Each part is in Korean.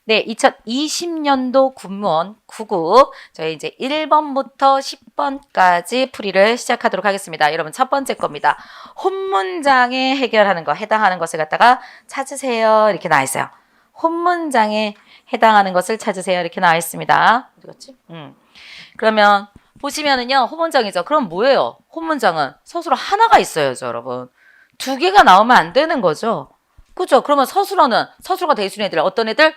네, 2020년도 군무원 99 저희 이제 1번부터 10번까지 풀이를 시작하도록 하겠습니다. 여러분 첫 번째 겁니다. 혼문장에 해결하는 거, 해당하는 것을 갖다가 찾으세요. 이렇게 나와 있어요. 혼문장에 해당하는 것을 찾으세요. 이렇게 나와 있습니다. 어디 갔지? 그러면 보시면은요, 혼문장이죠. 그럼 뭐예요? 혼문장은 서술어 하나가 있어야죠, 여러분. 두 개가 나오면 안 되는 거죠. 그죠? 그러면 서술어는 서술어가 될 수 있는 애들 어떤 애들?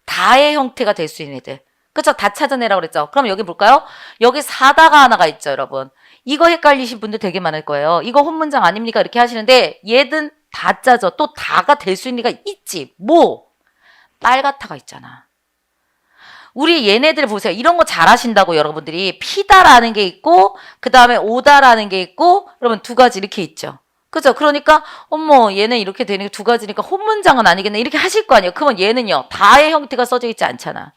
다의 형태가 될 수 있는 애들. 그죠? 다 찾아내라고 그랬죠. 그럼 여기 볼까요? 여기 사다가 하나가 있죠, 여러분. 이거 헷갈리신 분들 되게 많을 거예요. 이거 혼문장 아닙니까? 이렇게 하시는데 얘는 다짜죠. 또 다가 될 수 있는 애가 있지. 뭐? 빨갛다가 있잖아. 우리 얘네들 보세요. 이런 거 잘하신다고 여러분들이 피다라는 게 있고 그 다음에 오다라는 게 있고 여러분 두 가지 이렇게 있죠. 그죠? 그러니까 어머 얘는 이렇게 되는 게 두 가지니까 혼문장은 아니겠네 이렇게 하실 거 아니에요. 그러면 얘는요 다의 형태가 써져 있지 않잖아.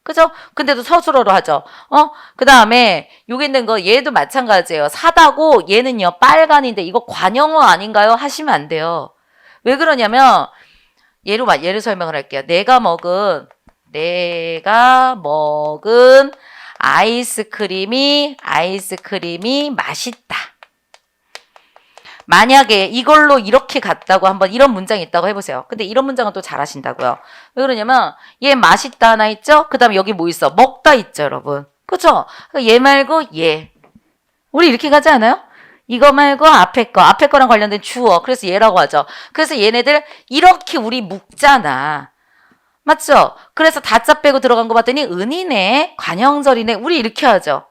그죠? 근데도 서술어로 하죠. 그 다음에 여기 있는 거 얘도 마찬가지예요. 사다고 얘는요 빨간인데 이거 관형어 아닌가요? 하시면 안 돼요. 왜 그러냐면 예를 설명을 할게요. 내가 먹은 아이스크림이 맛있다. 만약에 이걸로 이렇게 갔다고 한번 이런 문장이 있다고 해보세요. 근데 이런 문장은 또 잘하신다고요. 왜 그러냐면 얘 맛있다 하나 있죠? 그 다음에 여기 뭐 있어? 먹다 있죠, 여러분. 그쵸? 얘 말고 얘. 우리 이렇게 가지 않아요? 이거 말고 앞에 거랑 관련된 주어. 그래서 얘라고 하죠. 그래서 얘네들 이렇게 우리 묶잖아. 맞죠? 그래서 다짜 빼고 들어간 거 봤더니 은이네, 관형절이네. 우리 이렇게 하죠.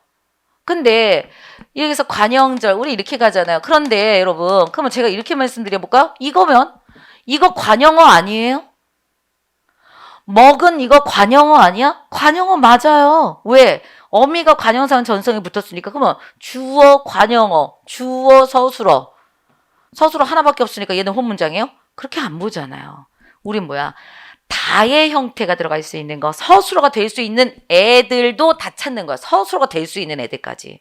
근데 여기서 관형절 우리 이렇게 가잖아요. 그런데 여러분 그러면 제가 이렇게 말씀드려볼까요? 이거면 이거 관형어 아니에요? 먹은 이거 관형어 아니야? 관형어 맞아요. 왜? 어미가 관형상 전성이 붙었으니까 그러면 주어 관형어 주어 서술어 하나밖에 없으니까 얘는 혼문장이에요? 그렇게 안 보잖아요. 우린 뭐야? 다의 형태가 들어갈 수 있는 거, 서술어가 될 수 있는 애들도 다 찾는 거야. 서술어가 될 수 있는 애들까지.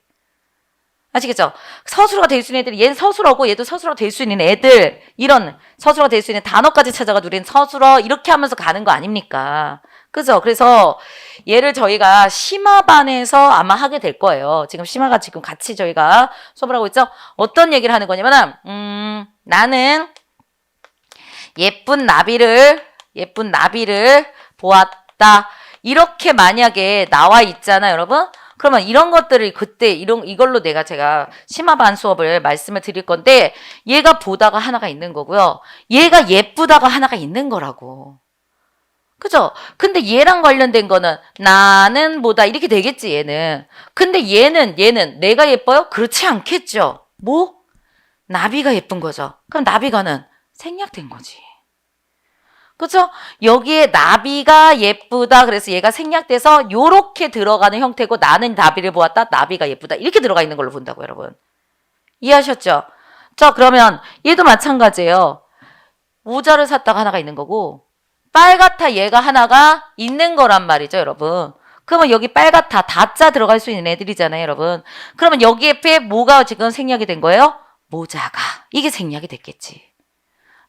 아시겠죠? 서술어가 될 수 있는 애들이 얘는 서술어고 얘도 서술어가 될 수 있는 애들 이런 서술어가 될 수 있는 단어까지 찾아가지고 우리는 서술어 이렇게 하면서 가는 거 아닙니까? 그죠? 그래서 얘를 저희가 심화반에서 아마 하게 될 거예요. 지금 심화가 지금 같이 저희가 수업을 하고 있죠? 어떤 얘기를 하는 거냐면 나는 예쁜 나비를 보았다. 이렇게 만약에 나와 있잖아요, 여러분. 그러면 이런 것들을 그때 이걸로 제가 심화반 수업을 말씀을 드릴 건데 얘가 보다가 하나가 있는 거고요. 얘가 예쁘다가 하나가 있는 거라고. 그죠? 근데 얘랑 관련된 거는 나는 보다 이렇게 되겠지, 얘는. 근데 얘는 내가 예뻐요? 그렇지 않겠죠. 뭐? 나비가 예쁜 거죠. 그럼 나비가는 생략된 거지. 그죠? 여기에 나비가 예쁘다. 그래서 얘가 생략돼서 요렇게 들어가는 형태고 나는 나비를 보았다. 나비가 예쁘다. 이렇게 들어가 있는 걸로 본다고 여러분. 이해하셨죠? 자, 그러면 얘도 마찬가지예요. 모자를 샀다가 하나가 있는 거고 빨갛다 얘가 하나가 있는 거란 말이죠, 여러분. 그러면 여기 빨갛다 다자 들어갈 수 있는 애들이잖아요, 여러분. 그러면 여기 옆에 뭐가 지금 생략이 된 거예요? 모자가. 이게 생략이 됐겠지.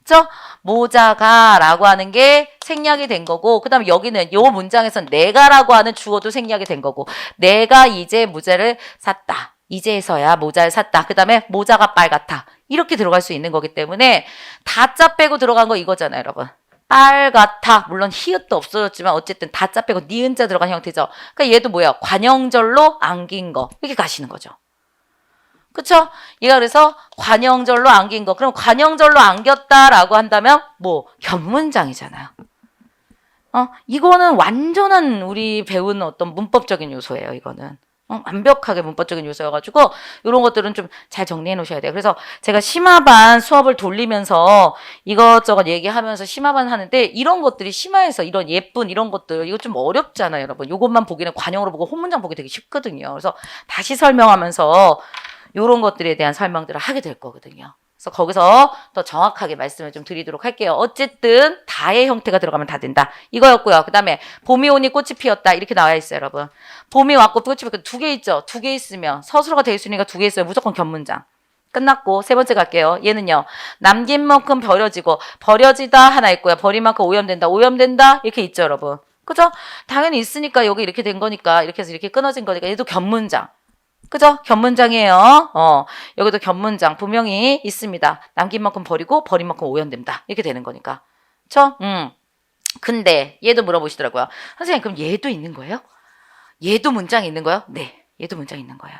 그렇죠? 모자가 라고 하는 게 생략이 된 거고 그 다음에 여기는 요 문장에서 내가라고 하는 주어도 생략이 된 거고 내가 이제 모자를 샀다. 이제서야 모자를 샀다. 그 다음에 모자가 빨갛다. 이렇게 들어갈 수 있는 거기 때문에 다짜 빼고 들어간 거 이거잖아요, 여러분. 빨갛다. 물론 히읗도 없어졌지만 어쨌든 다짜 빼고 니은자 들어간 형태죠. 그러니까 얘도 뭐야? 관형절로 안긴 거. 이렇게 가시는 거죠. 그쵸? 얘가 그래서 관형절로 안긴 거. 그럼 관형절로 안겼다라고 한다면 뭐 견문장이잖아요. 이거는 완전한 우리 배운 어떤 문법적인 요소예요. 이거는. 완벽하게 문법적인 요소여가지고 이런 것들은 좀 잘 정리해 놓으셔야 돼요. 그래서 제가 심화반 수업을 돌리면서 이것저것 얘기하면서 심화반 하는데 이런 것들이 심화해서 이런 예쁜 이런 것들 이거 좀 어렵잖아요, 여러분. 이것만 보기는 관형으로 보고 혼문장 보기 되게 쉽거든요. 그래서 다시 설명하면서 이런 것들에 대한 설명들을 하게 될 거거든요. 그래서 거기서 더 정확하게 말씀을 좀 드리도록 할게요. 어쨌든 다의 형태가 들어가면 다 된다. 이거였고요. 그 다음에 봄이 오니 꽃이 피었다. 이렇게 나와 있어요, 여러분. 봄이 왔고 꽃이 피었고 두 개 있죠. 두 개 있으면 서술어가 될 수 있으니까 두 개 있어요. 무조건 견문장. 끝났고 세 번째 갈게요. 얘는요. 남긴 만큼 버려지고 버려지다 하나 있고요. 버린 만큼 오염된다. 오염된다 이렇게 있죠 여러분. 그죠? 당연히 있으니까 여기 이렇게 된 거니까 이렇게 해서 이렇게 끊어진 거니까 얘도 견문장. 그죠? 견문장이에요. 여기도 견문장 분명히 있습니다. 남긴 만큼 버리고 버린 만큼 오염된다. 이렇게 되는 거니까. 그쵸? 근데 얘도 물어보시더라고요. 선생님 그럼 얘도 있는 거예요? 얘도 문장이 있는 거예요? 네. 얘도 문장이 있는 거예요.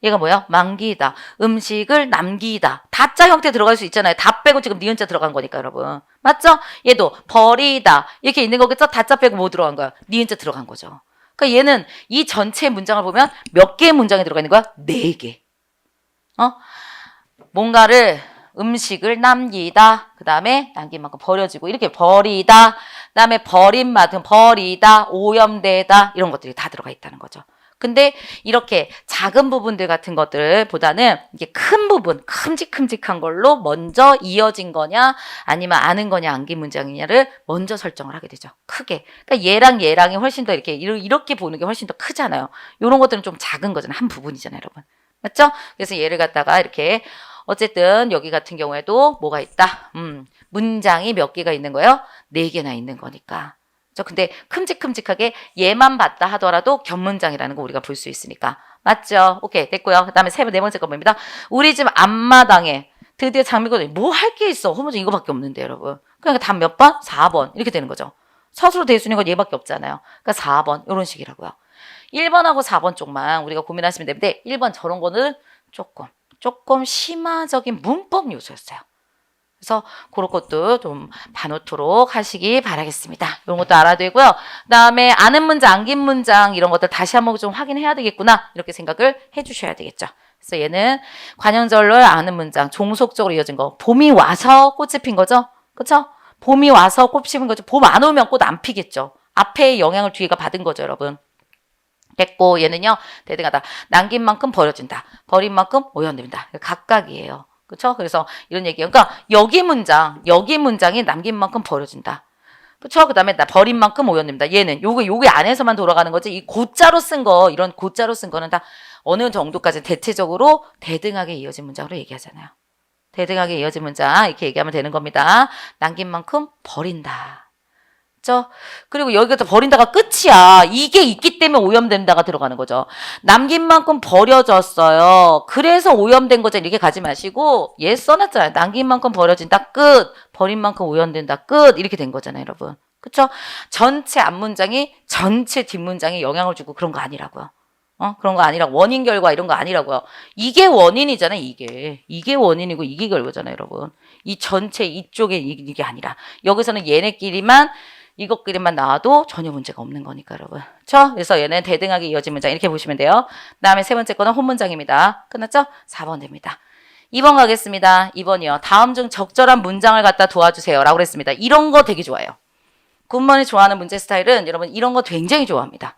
얘가 뭐야? 만기다. 음식을 남기다. 다자 형태 들어갈 수 있잖아요. 다 빼고 지금 니은자 들어간 거니까 여러분. 맞죠? 얘도 버리다. 이렇게 있는 거겠죠? 다자 빼고 뭐 들어간 거야? 니은자 들어간 거죠. 그러니까 얘는 이 전체 문장을 보면 몇 개의 문장이 들어가 있는 거야? 4개. 뭔가를 음식을 남기다. 그 다음에 남긴 만큼 버려지고 이렇게 버리다. 그 다음에 버린 만큼 버리다. 오염되다. 이런 것들이 다 들어가 있다는 거죠. 근데 이렇게 작은 부분들 같은 것들보다는 이게 큰 부분, 큼직큼직한 걸로 먼저 이어진 거냐 아니면 아는 거냐 암기 문장이냐를 먼저 설정을 하게 되죠. 크게. 그러니까 얘랑이 훨씬 더 이렇게 보는 게 훨씬 더 크잖아요. 이런 것들은 좀 작은 거잖아요. 한 부분이잖아요, 여러분. 맞죠? 그래서 얘를 갖다가 이렇게 어쨌든 여기 같은 경우에도 뭐가 있다? 문장이 몇 개가 있는 거예요? 4개나 있는 거니까. 근데 큼직큼직하게 얘만 봤다 하더라도 견문장이라는 거 우리가 볼 수 있으니까. 맞죠? 오케이, 됐고요. 그 다음에 네 번째 거 봅니다. 우리 집 앞마당에 드디어 장미꽃이 뭐 할 게 있어? 호문장 이거밖에 없는데 여러분. 그러니까 답 몇 번? 4번 이렇게 되는 거죠. 서술로 될 수 있는 건 얘밖에 없잖아요. 그러니까 4번 이런 식이라고요. 1번하고 4번 쪽만 우리가 고민하시면 되는데 1번 저런 거는 조금 심화적인 문법 요소였어요. 그래서 그런 것도 좀 봐놓도록 하시기 바라겠습니다. 이런 것도 알아야 되고요. 그 다음에 아는 문장, 암긴 문장 이런 것들 다시 한번 좀 확인해야 되겠구나 이렇게 생각을 해주셔야 되겠죠. 그래서 얘는 관형절로 아는 문장, 종속적으로 이어진 거. 봄이 와서 꽃이 핀 거죠? 그렇죠? 봄이 와서 꽃 피는 거죠. 봄 안 오면 꽃 안 피겠죠. 앞에 영향을 뒤가 받은 거죠, 여러분. 됐고 얘는요. 대등하다. 남긴 만큼 버려진다. 버린 만큼 오염됩니다. 각각이에요. 그렇죠? 그래서 이런 얘기예요. 그러니까 여기 문장이 남긴 만큼 버려진다. 그렇죠? 그다음에 버린 만큼 오염됩니다. 얘는 요게 안에서만 돌아가는 거지. 이 고자로 쓴 거, 이런 고자로 쓴 거는 다 어느 정도까지 대체적으로 대등하게 이어진 문장으로 얘기하잖아요. 대등하게 이어진 문장 이렇게 얘기하면 되는 겁니다. 남긴 만큼 버린다. 그렇죠? 그리고 여기서 버린다가 끝이야. 이게 있기 때문에 오염된다가 들어가는 거죠. 남긴 만큼 버려졌어요. 그래서 오염된 거죠. 이렇게 가지 마시고 얘 써놨잖아요. 남긴 만큼 버려진다. 끝. 버린 만큼 오염된다. 끝. 이렇게 된 거잖아요, 여러분. 그렇죠? 전체 앞문장이 전체 뒷문장에 영향을 주고 그런 거 아니라고요. 그런 거 아니라 원인 결과 이런 거 아니라고요. 이게 원인이잖아요. 이게 원인이고 이게 결과잖아요, 여러분. 이 전체 이쪽에 이게 아니라 여기서는 얘네끼리만 이것끼리만 나와도 전혀 문제가 없는 거니까 여러분. 그렇죠? 그래서 얘는 대등하게 이어진 문장 이렇게 보시면 돼요. 그다음에 세 번째 거는 혼문장입니다. 끝났죠? 4번 됩니다. 2번 가겠습니다. 2번이요. 다음 중 적절한 문장을 갖다 도와주세요. 라고 그랬습니다. 이런 거 되게 좋아해요. 굿먼이 좋아하는 문제 스타일은 여러분 이런 거 굉장히 좋아합니다.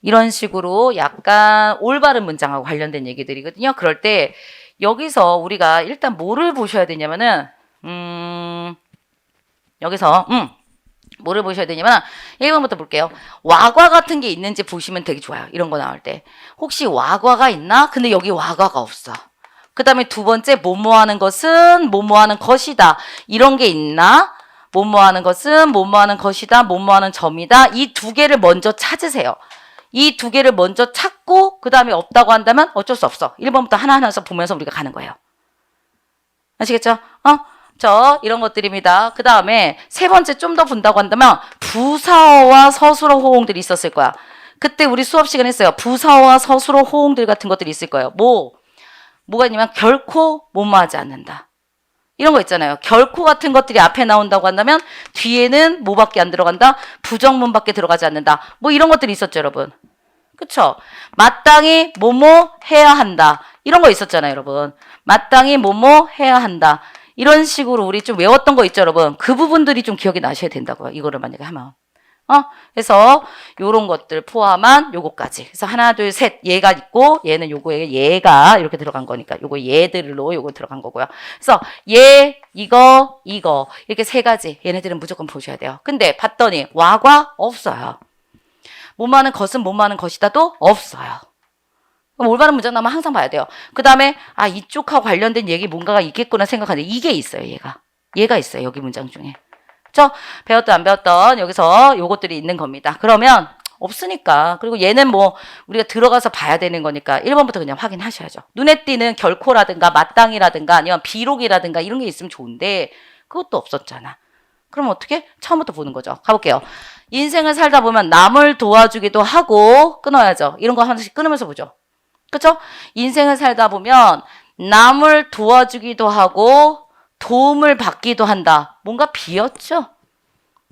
이런 식으로 약간 올바른 문장하고 관련된 얘기들이거든요. 그럴 때 여기서 우리가 일단 뭐를 보셔야 되냐면은 여기서 뭐를 보셔야 되냐면 1번부터 볼게요. 와과 같은 게 있는지 보시면 되게 좋아요. 이런 거 나올 때. 혹시 와과가 있나? 근데 여기 와과가 없어. 그 다음에 두 번째 뭐뭐 하는 것은 뭐뭐 하는 것이다. 이런 게 있나? 뭐뭐 하는 것은 뭐뭐 하는 것이다. 뭐뭐 하는 점이다. 이 두 개를 먼저 찾으세요. 이 두 개를 먼저 찾고 그 다음에 없다고 한다면 어쩔 수 없어. 1번부터 하나하나씩 보면서 우리가 가는 거예요. 아시겠죠? 이런 것들입니다. 그 다음에 세 번째 좀 더 본다고 한다면 부사어와 서술어 호응들이 있었을 거야. 그때 우리 수업 시간에 했어요. 부사어와 서술어 호응들 같은 것들이 있을 거예요. 뭐가 있냐면 결코 뭐뭐하지 않는다. 이런 거 있잖아요. 결코 같은 것들이 앞에 나온다고 한다면 뒤에는 뭐밖에 안 들어간다? 부정문밖에 들어가지 않는다. 뭐 이런 것들이 있었죠, 여러분. 그쵸? 마땅히 뭐뭐 해야 한다. 이런 거 있었잖아요, 여러분. 마땅히 뭐뭐 해야 한다. 이런 식으로 우리 좀 외웠던 거 있죠, 여러분. 그 부분들이 좀 기억이 나셔야 된다고요. 이거를 만약에 하면. 그래서 요런 것들 포함한 요거까지. 그래서 하나, 둘, 셋. 얘가 있고 얘는 요거에 얘가 이렇게 들어간 거니까 요거 얘들로 요거 들어간 거고요. 그래서 얘, 이거 이렇게 세 가지. 얘네들은 무조건 보셔야 돼요. 근데 봤더니 와과 없어요. 뭐뭐 하는 것은 뭐뭐 하는 것이다도 없어요. 그럼 올바른 문장 나오면 항상 봐야 돼요. 그 다음에 아 이쪽하고 관련된 얘기 뭔가가 있겠구나 생각하는데 이게 있어요. 얘가 있어요. 여기 문장 중에. 그렇죠? 배웠던 안 배웠던 여기서 요것들이 있는 겁니다. 그러면 없으니까. 그리고 얘는 뭐 우리가 들어가서 봐야 되는 거니까 1번부터 그냥 확인하셔야죠. 눈에 띄는 결코라든가 마땅이라든가 아니면 비록이라든가 이런 게 있으면 좋은데 그것도 없었잖아. 그럼 어떻게? 처음부터 보는 거죠. 가볼게요. 인생을 살다 보면 남을 도와주기도 하고 끊어야죠. 이런 거 하나씩 끊으면서 보죠. 그렇죠? 인생을 살다 보면 남을 도와주기도 하고 도움을 받기도 한다. 뭔가 비었죠?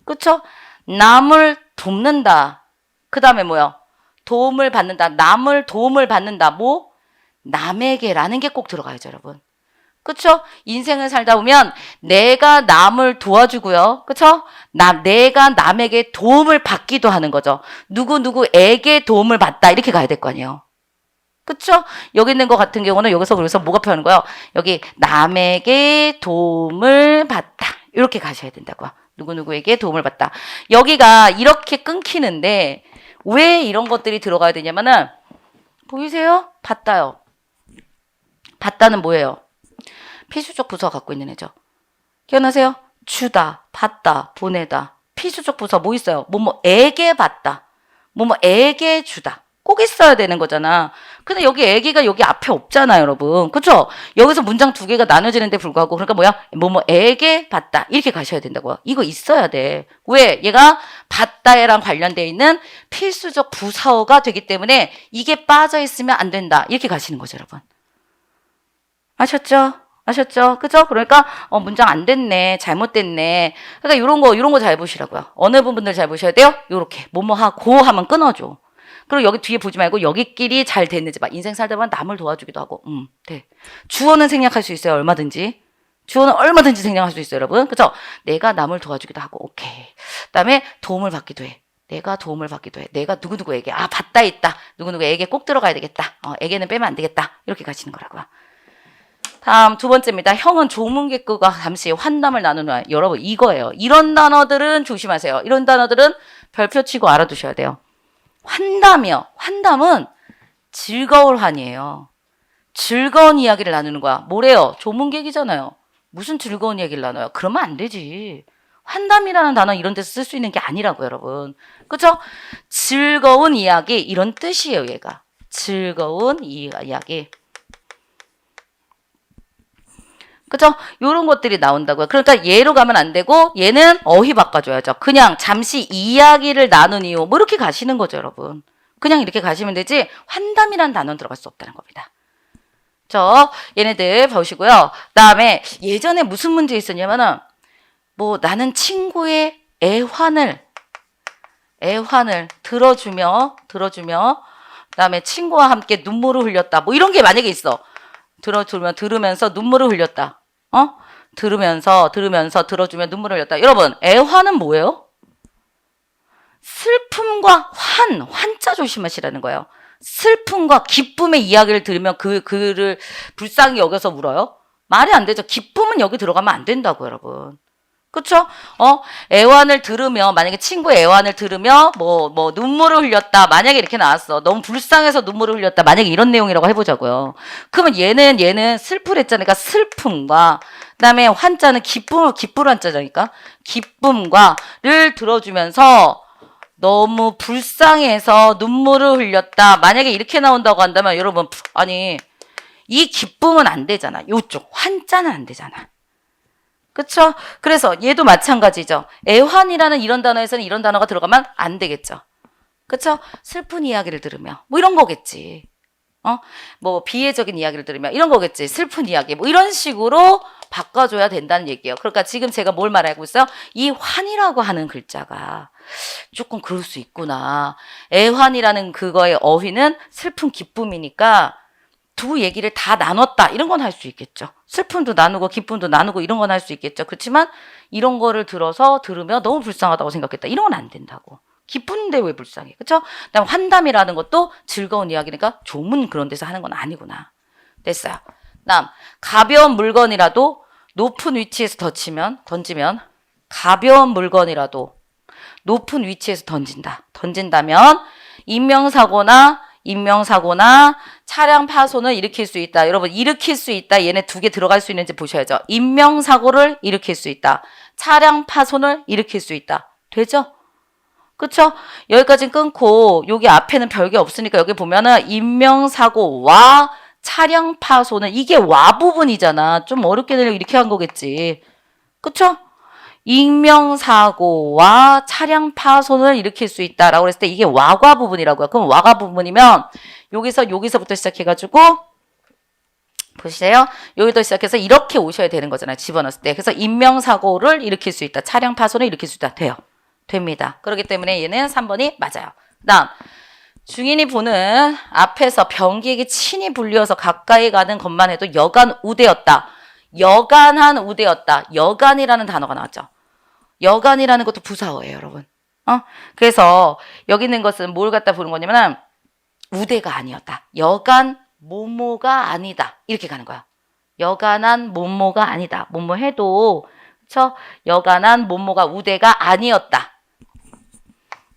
그렇죠? 남을 돕는다. 그 다음에 뭐요? 도움을 받는다. 남을 도움을 받는다. 뭐? 남에게라는 게 꼭 들어가야죠, 여러분. 그쵸? 인생을 살다 보면 내가 남을 도와주고요. 그쵸? 내가 남에게 도움을 받기도 하는 거죠. 누구에게 도움을 받다. 이렇게 가야 될 거 아니에요. 그쵸? 여기 있는 것 같은 경우는 여기서 그래서 뭐가 표현하는 거예요? 여기 남에게 도움을 받다. 이렇게 가셔야 된다고요. 누구에게 도움을 받다. 여기가 이렇게 끊기는데 왜 이런 것들이 들어가야 되냐면은 보이세요? 받다요. 받다는 뭐예요? 필수적 부서 갖고 있는 애죠. 기억나세요? 주다, 받다, 보내다. 필수적 부서 뭐 있어요? 뭐뭐에게 받다. 뭐뭐에게 주다. 꼭 있어야 되는 거잖아. 근데 여기 애기가 여기 앞에 없잖아요, 여러분. 그쵸? 여기서 문장 두 개가 나눠지는데 불구하고 그러니까 뭐야? 뭐뭐에게 받다. 이렇게 가셔야 된다고요. 이거 있어야 돼. 왜? 얘가 받다에랑 관련되어 있는 필수적 부사어가 되기 때문에 이게 빠져 있으면 안 된다. 이렇게 가시는 거죠, 여러분. 아셨죠? 그죠? 그러니까 문장 안 됐네, 잘못됐네. 그러니까 이런 거 잘 보시라고요. 어느 부분들 잘 보셔야 돼요? 요렇게 뭐뭐하고 하면 끊어줘. 그리고 여기 뒤에 보지 말고 여기끼리 잘 됐는지 봐. 인생 살다 보면 남을 도와주기도 하고, 돼. 주어는 생략할 수 있어요, 얼마든지. 주어는 얼마든지 생략할 수 있어요, 여러분. 그죠? 내가 남을 도와주기도 하고, 오케이. 그다음에 도움을 받기도 해. 내가 도움을 받기도 해. 내가 누구에게 받다 있다. 누구에게 꼭 들어가야 되겠다. 에게는 빼면 안 되겠다. 이렇게 가시는 거라고요. 다음 두 번째입니다. 형은 조문객과 잠시 환담을 나누는 여러분 이거예요. 이런 단어들은 조심하세요. 이런 단어들은 별표 치고 알아두셔야 돼요. 환담이요. 환담은 즐거울 환이에요. 즐거운 이야기를 나누는 거야. 뭐래요? 조문객이잖아요. 무슨 즐거운 이야기를 나눠요? 그러면 안 되지. 환담이라는 단어 이런 데서 쓸 수 있는 게 아니라고 여러분. 그죠? 즐거운 이야기 이런 뜻이에요. 얘가. 즐거운 이야기. 그죠? 요런 것들이 나온다고요. 그러니까 얘로 가면 안 되고 얘는 어휘 바꿔줘야죠. 그냥 잠시 이야기를 나눈 이유 뭐 이렇게 가시는 거죠, 여러분. 그냥 이렇게 가시면 되지 환담이라는 단어는 들어갈 수 없다는 겁니다. 얘네들 보시고요. 그다음에 예전에 무슨 문제 있었냐면은 뭐 나는 친구의 애환을 들어주며 그다음에 친구와 함께 눈물을 흘렸다. 뭐 이런 게 만약에 있어. 들으면서 눈물을 흘렸다. 들으면서 들어주면 눈물을 흘렸다. 여러분, 애환은 뭐예요? 슬픔과 환자 조심하시라는 거예요. 슬픔과 기쁨의 이야기를 들으면 그를 불쌍히 여겨서 울어요? 말이 안 되죠. 기쁨은 여기 들어가면 안 된다고, 여러분. 그쵸? 애환을 들으며, 만약에 친구의 애환을 들으며, 눈물을 흘렸다. 만약에 이렇게 나왔어. 너무 불쌍해서 눈물을 흘렸다. 만약에 이런 내용이라고 해보자고요. 그러면 얘는 슬프랬잖아요. 그러니까 슬픔과, 그 다음에 환자는 기쁠 환자니까. 기쁨과를 들어주면서 너무 불쌍해서 눈물을 흘렸다. 만약에 이렇게 나온다고 한다면, 여러분, 아니, 이 기쁨은 안 되잖아. 요쪽, 환자는 안 되잖아. 그쵸? 그래서 얘도 마찬가지죠. 애환이라는 이런 단어에서는 이런 단어가 들어가면 안 되겠죠. 그쵸? 슬픈 이야기를 들으며 뭐 이런 거겠지. 뭐 비애적인 이야기를 들으며 이런 거겠지. 슬픈 이야기 뭐 이런 식으로 바꿔줘야 된다는 얘기예요. 그러니까 지금 제가 뭘 말하고 있어요? 이 환이라고 하는 글자가 조금 그럴 수 있구나. 애환이라는 그거의 어휘는 슬픈 기쁨이니까 두 얘기를 다 나눴다. 이런 건 할 수 있겠죠. 슬픔도 나누고 기쁨도 나누고 이런 건 할 수 있겠죠. 그렇지만 이런 거를 들으며 너무 불쌍하다고 생각했다. 이런 건 안 된다고. 기쁜데 왜 불쌍해? 그렇죠? 그다음 환담이라는 것도 즐거운 이야기니까 조문 그런 데서 하는 건 아니구나. 됐어요. 다음 가벼운 물건이라도 높은 위치에서 던지면 가벼운 물건이라도 높은 위치에서 던진다면 인명사고나 차량 파손을 일으킬 수 있다. 여러분 일으킬 수 있다. 얘네 두 개 들어갈 수 있는지 보셔야죠. 인명사고를 일으킬 수 있다. 차량 파손을 일으킬 수 있다. 되죠? 그쵸? 여기까지 끊고 여기 앞에는 별게 없으니까 여기 보면은 인명사고와 차량 파손은 이게 와 부분이잖아. 좀 어렵게 되려고 이렇게 한 거겠지. 그쵸? 인명사고와 차량 파손을 일으킬 수 있다라고 그랬을 때 이게 와과 부분이라고요. 그럼 와가 부분이면 여기서부터 시작해가지고 보세요. 여기부터 시작해서 이렇게 오셔야 되는 거잖아요. 집어넣었을 때. 그래서 인명사고를 일으킬 수 있다. 차량 파손을 일으킬 수 있다. 돼요. 됩니다. 그렇기 때문에 얘는 3번이 맞아요. 그 다음 중인이 보는 앞에서 변기에게 친히 불리어서 가까이 가는 것만 해도 여간 우대였다. 여간한 우대였다. 여간이라는 단어가 나왔죠. 여간이라는 것도 부사어예요, 여러분. 그래서 여기 있는 것은 뭘 갖다 보는 거냐면 우대가 아니었다. 여간 뭐뭐가 아니다. 이렇게 가는 거야. 여간한 뭐뭐가 아니다. 뭐뭐 해도 그쵸? 여간한 뭐뭐가 우대가 아니었다.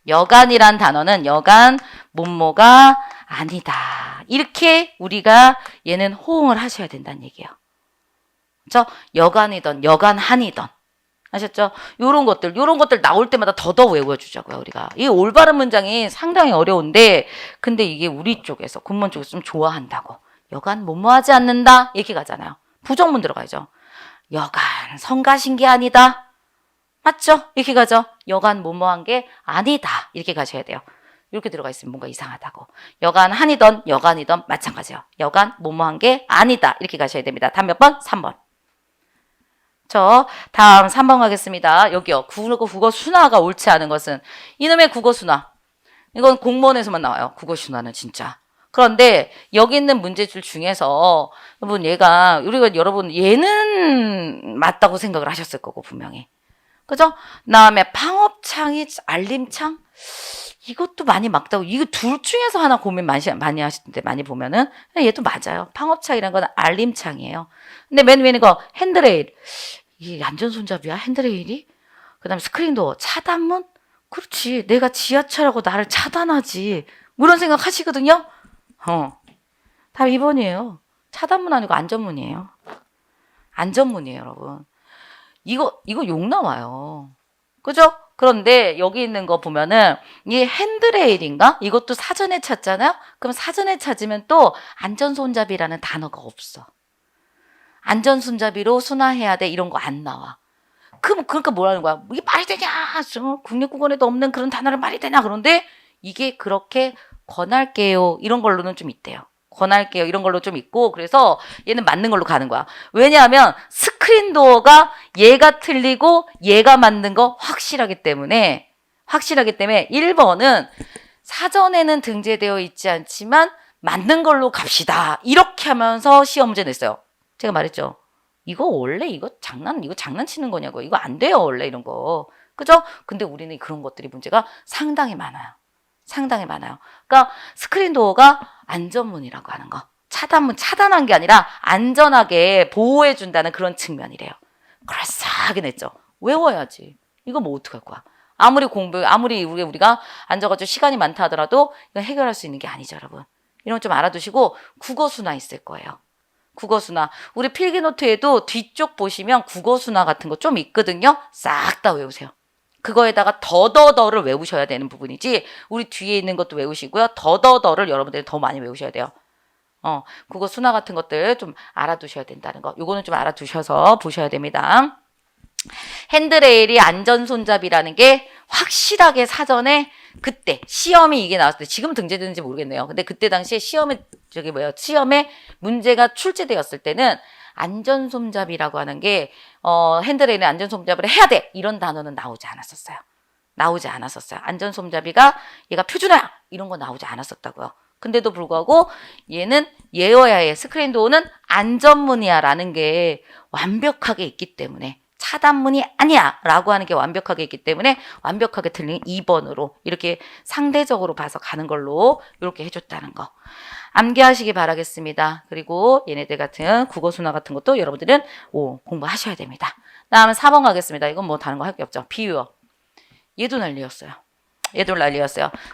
여간이란 단어는 여간 뭐뭐가 아니다. 이렇게 우리가 얘는 호응을 하셔야 된다는 얘기예요. 그렇죠? 여간이던 여간한이던 아셨죠? 요런 것들 나올 때마다 더더 외워주자고요, 우리가. 이 올바른 문장이 상당히 어려운데, 근데 이게 우리 쪽에서, 군문 쪽에서 좀 좋아한다고. 여간 뭐뭐하지 않는다? 이렇게 가잖아요. 부정문 들어가야죠. 여간 성가신 게 아니다. 맞죠? 이렇게 가죠. 여간 뭐뭐한 게 아니다. 이렇게 가셔야 돼요. 이렇게 들어가 있으면 뭔가 이상하다고. 여간 한이던 여간이던 마찬가지예요. 여간 뭐뭐한 게 아니다. 이렇게 가셔야 됩니다. 다음 몇 번? 3번. 다음 3번 가겠습니다. 여기요. 국어 순화가 옳지 않은 것은 이놈의 국어 순화. 이건 공무원에서만 나와요. 국어 순화는 진짜. 그런데 여기 있는 문제줄 중에서 여러분 얘는 맞다고 생각을 하셨을 거고 분명히. 그죠? 그다음에 팡업창이 알림창 이것도 많이 맞다고. 이거 둘 중에서 하나 고민 많이 하시는데 많이 보면은 얘도 맞아요. 팡업창이라는 건 알림창이에요. 근데 맨 위에 거 핸드레일. 이게 안전손잡이야? 핸드레일이? 그 다음에 스크린도어, 차단문? 그렇지. 내가 지하철하고 나를 차단하지. 뭐 이런 생각 하시거든요? 답 2번이에요. 차단문 아니고 안전문이에요. 안전문이에요, 여러분. 이거 욕 나와요. 그죠? 그런데 여기 있는 거 보면은 이 핸드레일인가? 이것도 사전에 찾잖아요? 그럼 사전에 찾으면 또 안전손잡이라는 단어가 없어. 안전손잡이로 순화해야 돼. 이런 거 안 나와. 그러니까 뭐라는 거야? 이게 말이 되냐? 국립국어에도 없는 그런 단어를 말이 되냐? 그런데 이게 그렇게 권할게요. 이런 걸로는 좀 있대요. 권할게요. 이런 걸로 좀 있고 그래서 얘는 맞는 걸로 가는 거야. 왜냐하면 스크린도어가 얘가 틀리고 얘가 맞는 거 확실하기 때문에 1번은 사전에는 등재되어 있지 않지만 맞는 걸로 갑시다. 이렇게 하면서 시험 문제 냈어요. 제가 말했죠. 이거 장난치는 거냐고. 이거 안 돼요, 원래 이런 거. 그죠? 근데 우리는 그런 것들이 문제가 상당히 많아요. 그러니까 스크린도어가 안전문이라고 하는 거. 차단한 게 아니라 안전하게 보호해준다는 그런 측면이래요. 그럴싸하게 냈죠. 외워야지. 이거 뭐 어떡할 거야. 아무리 우리가 앉아가지고 시간이 많다 하더라도 이거 해결할 수 있는 게 아니죠, 여러분. 이런 거 좀 알아두시고 국어순화 있을 거예요. 국어순화. 우리 필기노트에도 뒤쪽 보시면 국어순화 같은 거 좀 있거든요. 싹 다 외우세요. 그거에다가 더더더를 외우셔야 되는 부분이지 우리 뒤에 있는 것도 외우시고요. 더더더를 여러분들이 더 많이 외우셔야 돼요. 국어순화 같은 것들 좀 알아두셔야 된다는 거. 요거는 좀 알아두셔서 보셔야 됩니다. 핸드레일이 안전손잡이라는 게 확실하게 사전에 그때 시험이 이게 나왔을 때 지금 등재되는지 모르겠네요. 근데 그때 당시에 시험에 문제가 출제되었을 때는 안전손잡이라고 하는 게 핸드레일은 안전손잡이를 해야 돼 이런 단어는 나오지 않았었어요. 안전손잡이가 얘가 표준어야 이런 거 나오지 않았었다고요. 근데도 불구하고 얘는 얘여야 해. 스크린도어는 안전문이야 라는 게 완벽하게 있기 때문에 차단문이 아니야 라고 하는 게 완벽하게 있기 때문에 완벽하게 틀린 2번으로 이렇게 상대적으로 봐서 가는 걸로 이렇게 해줬다는 거 암기하시기 바라겠습니다. 그리고 얘네들 같은 국어순화 같은 것도 여러분들은 공부하셔야 됩니다. 다음은 4번 가겠습니다. 이건 뭐 다른 거 할 게 없죠. 비유어. 얘도 난리였어요.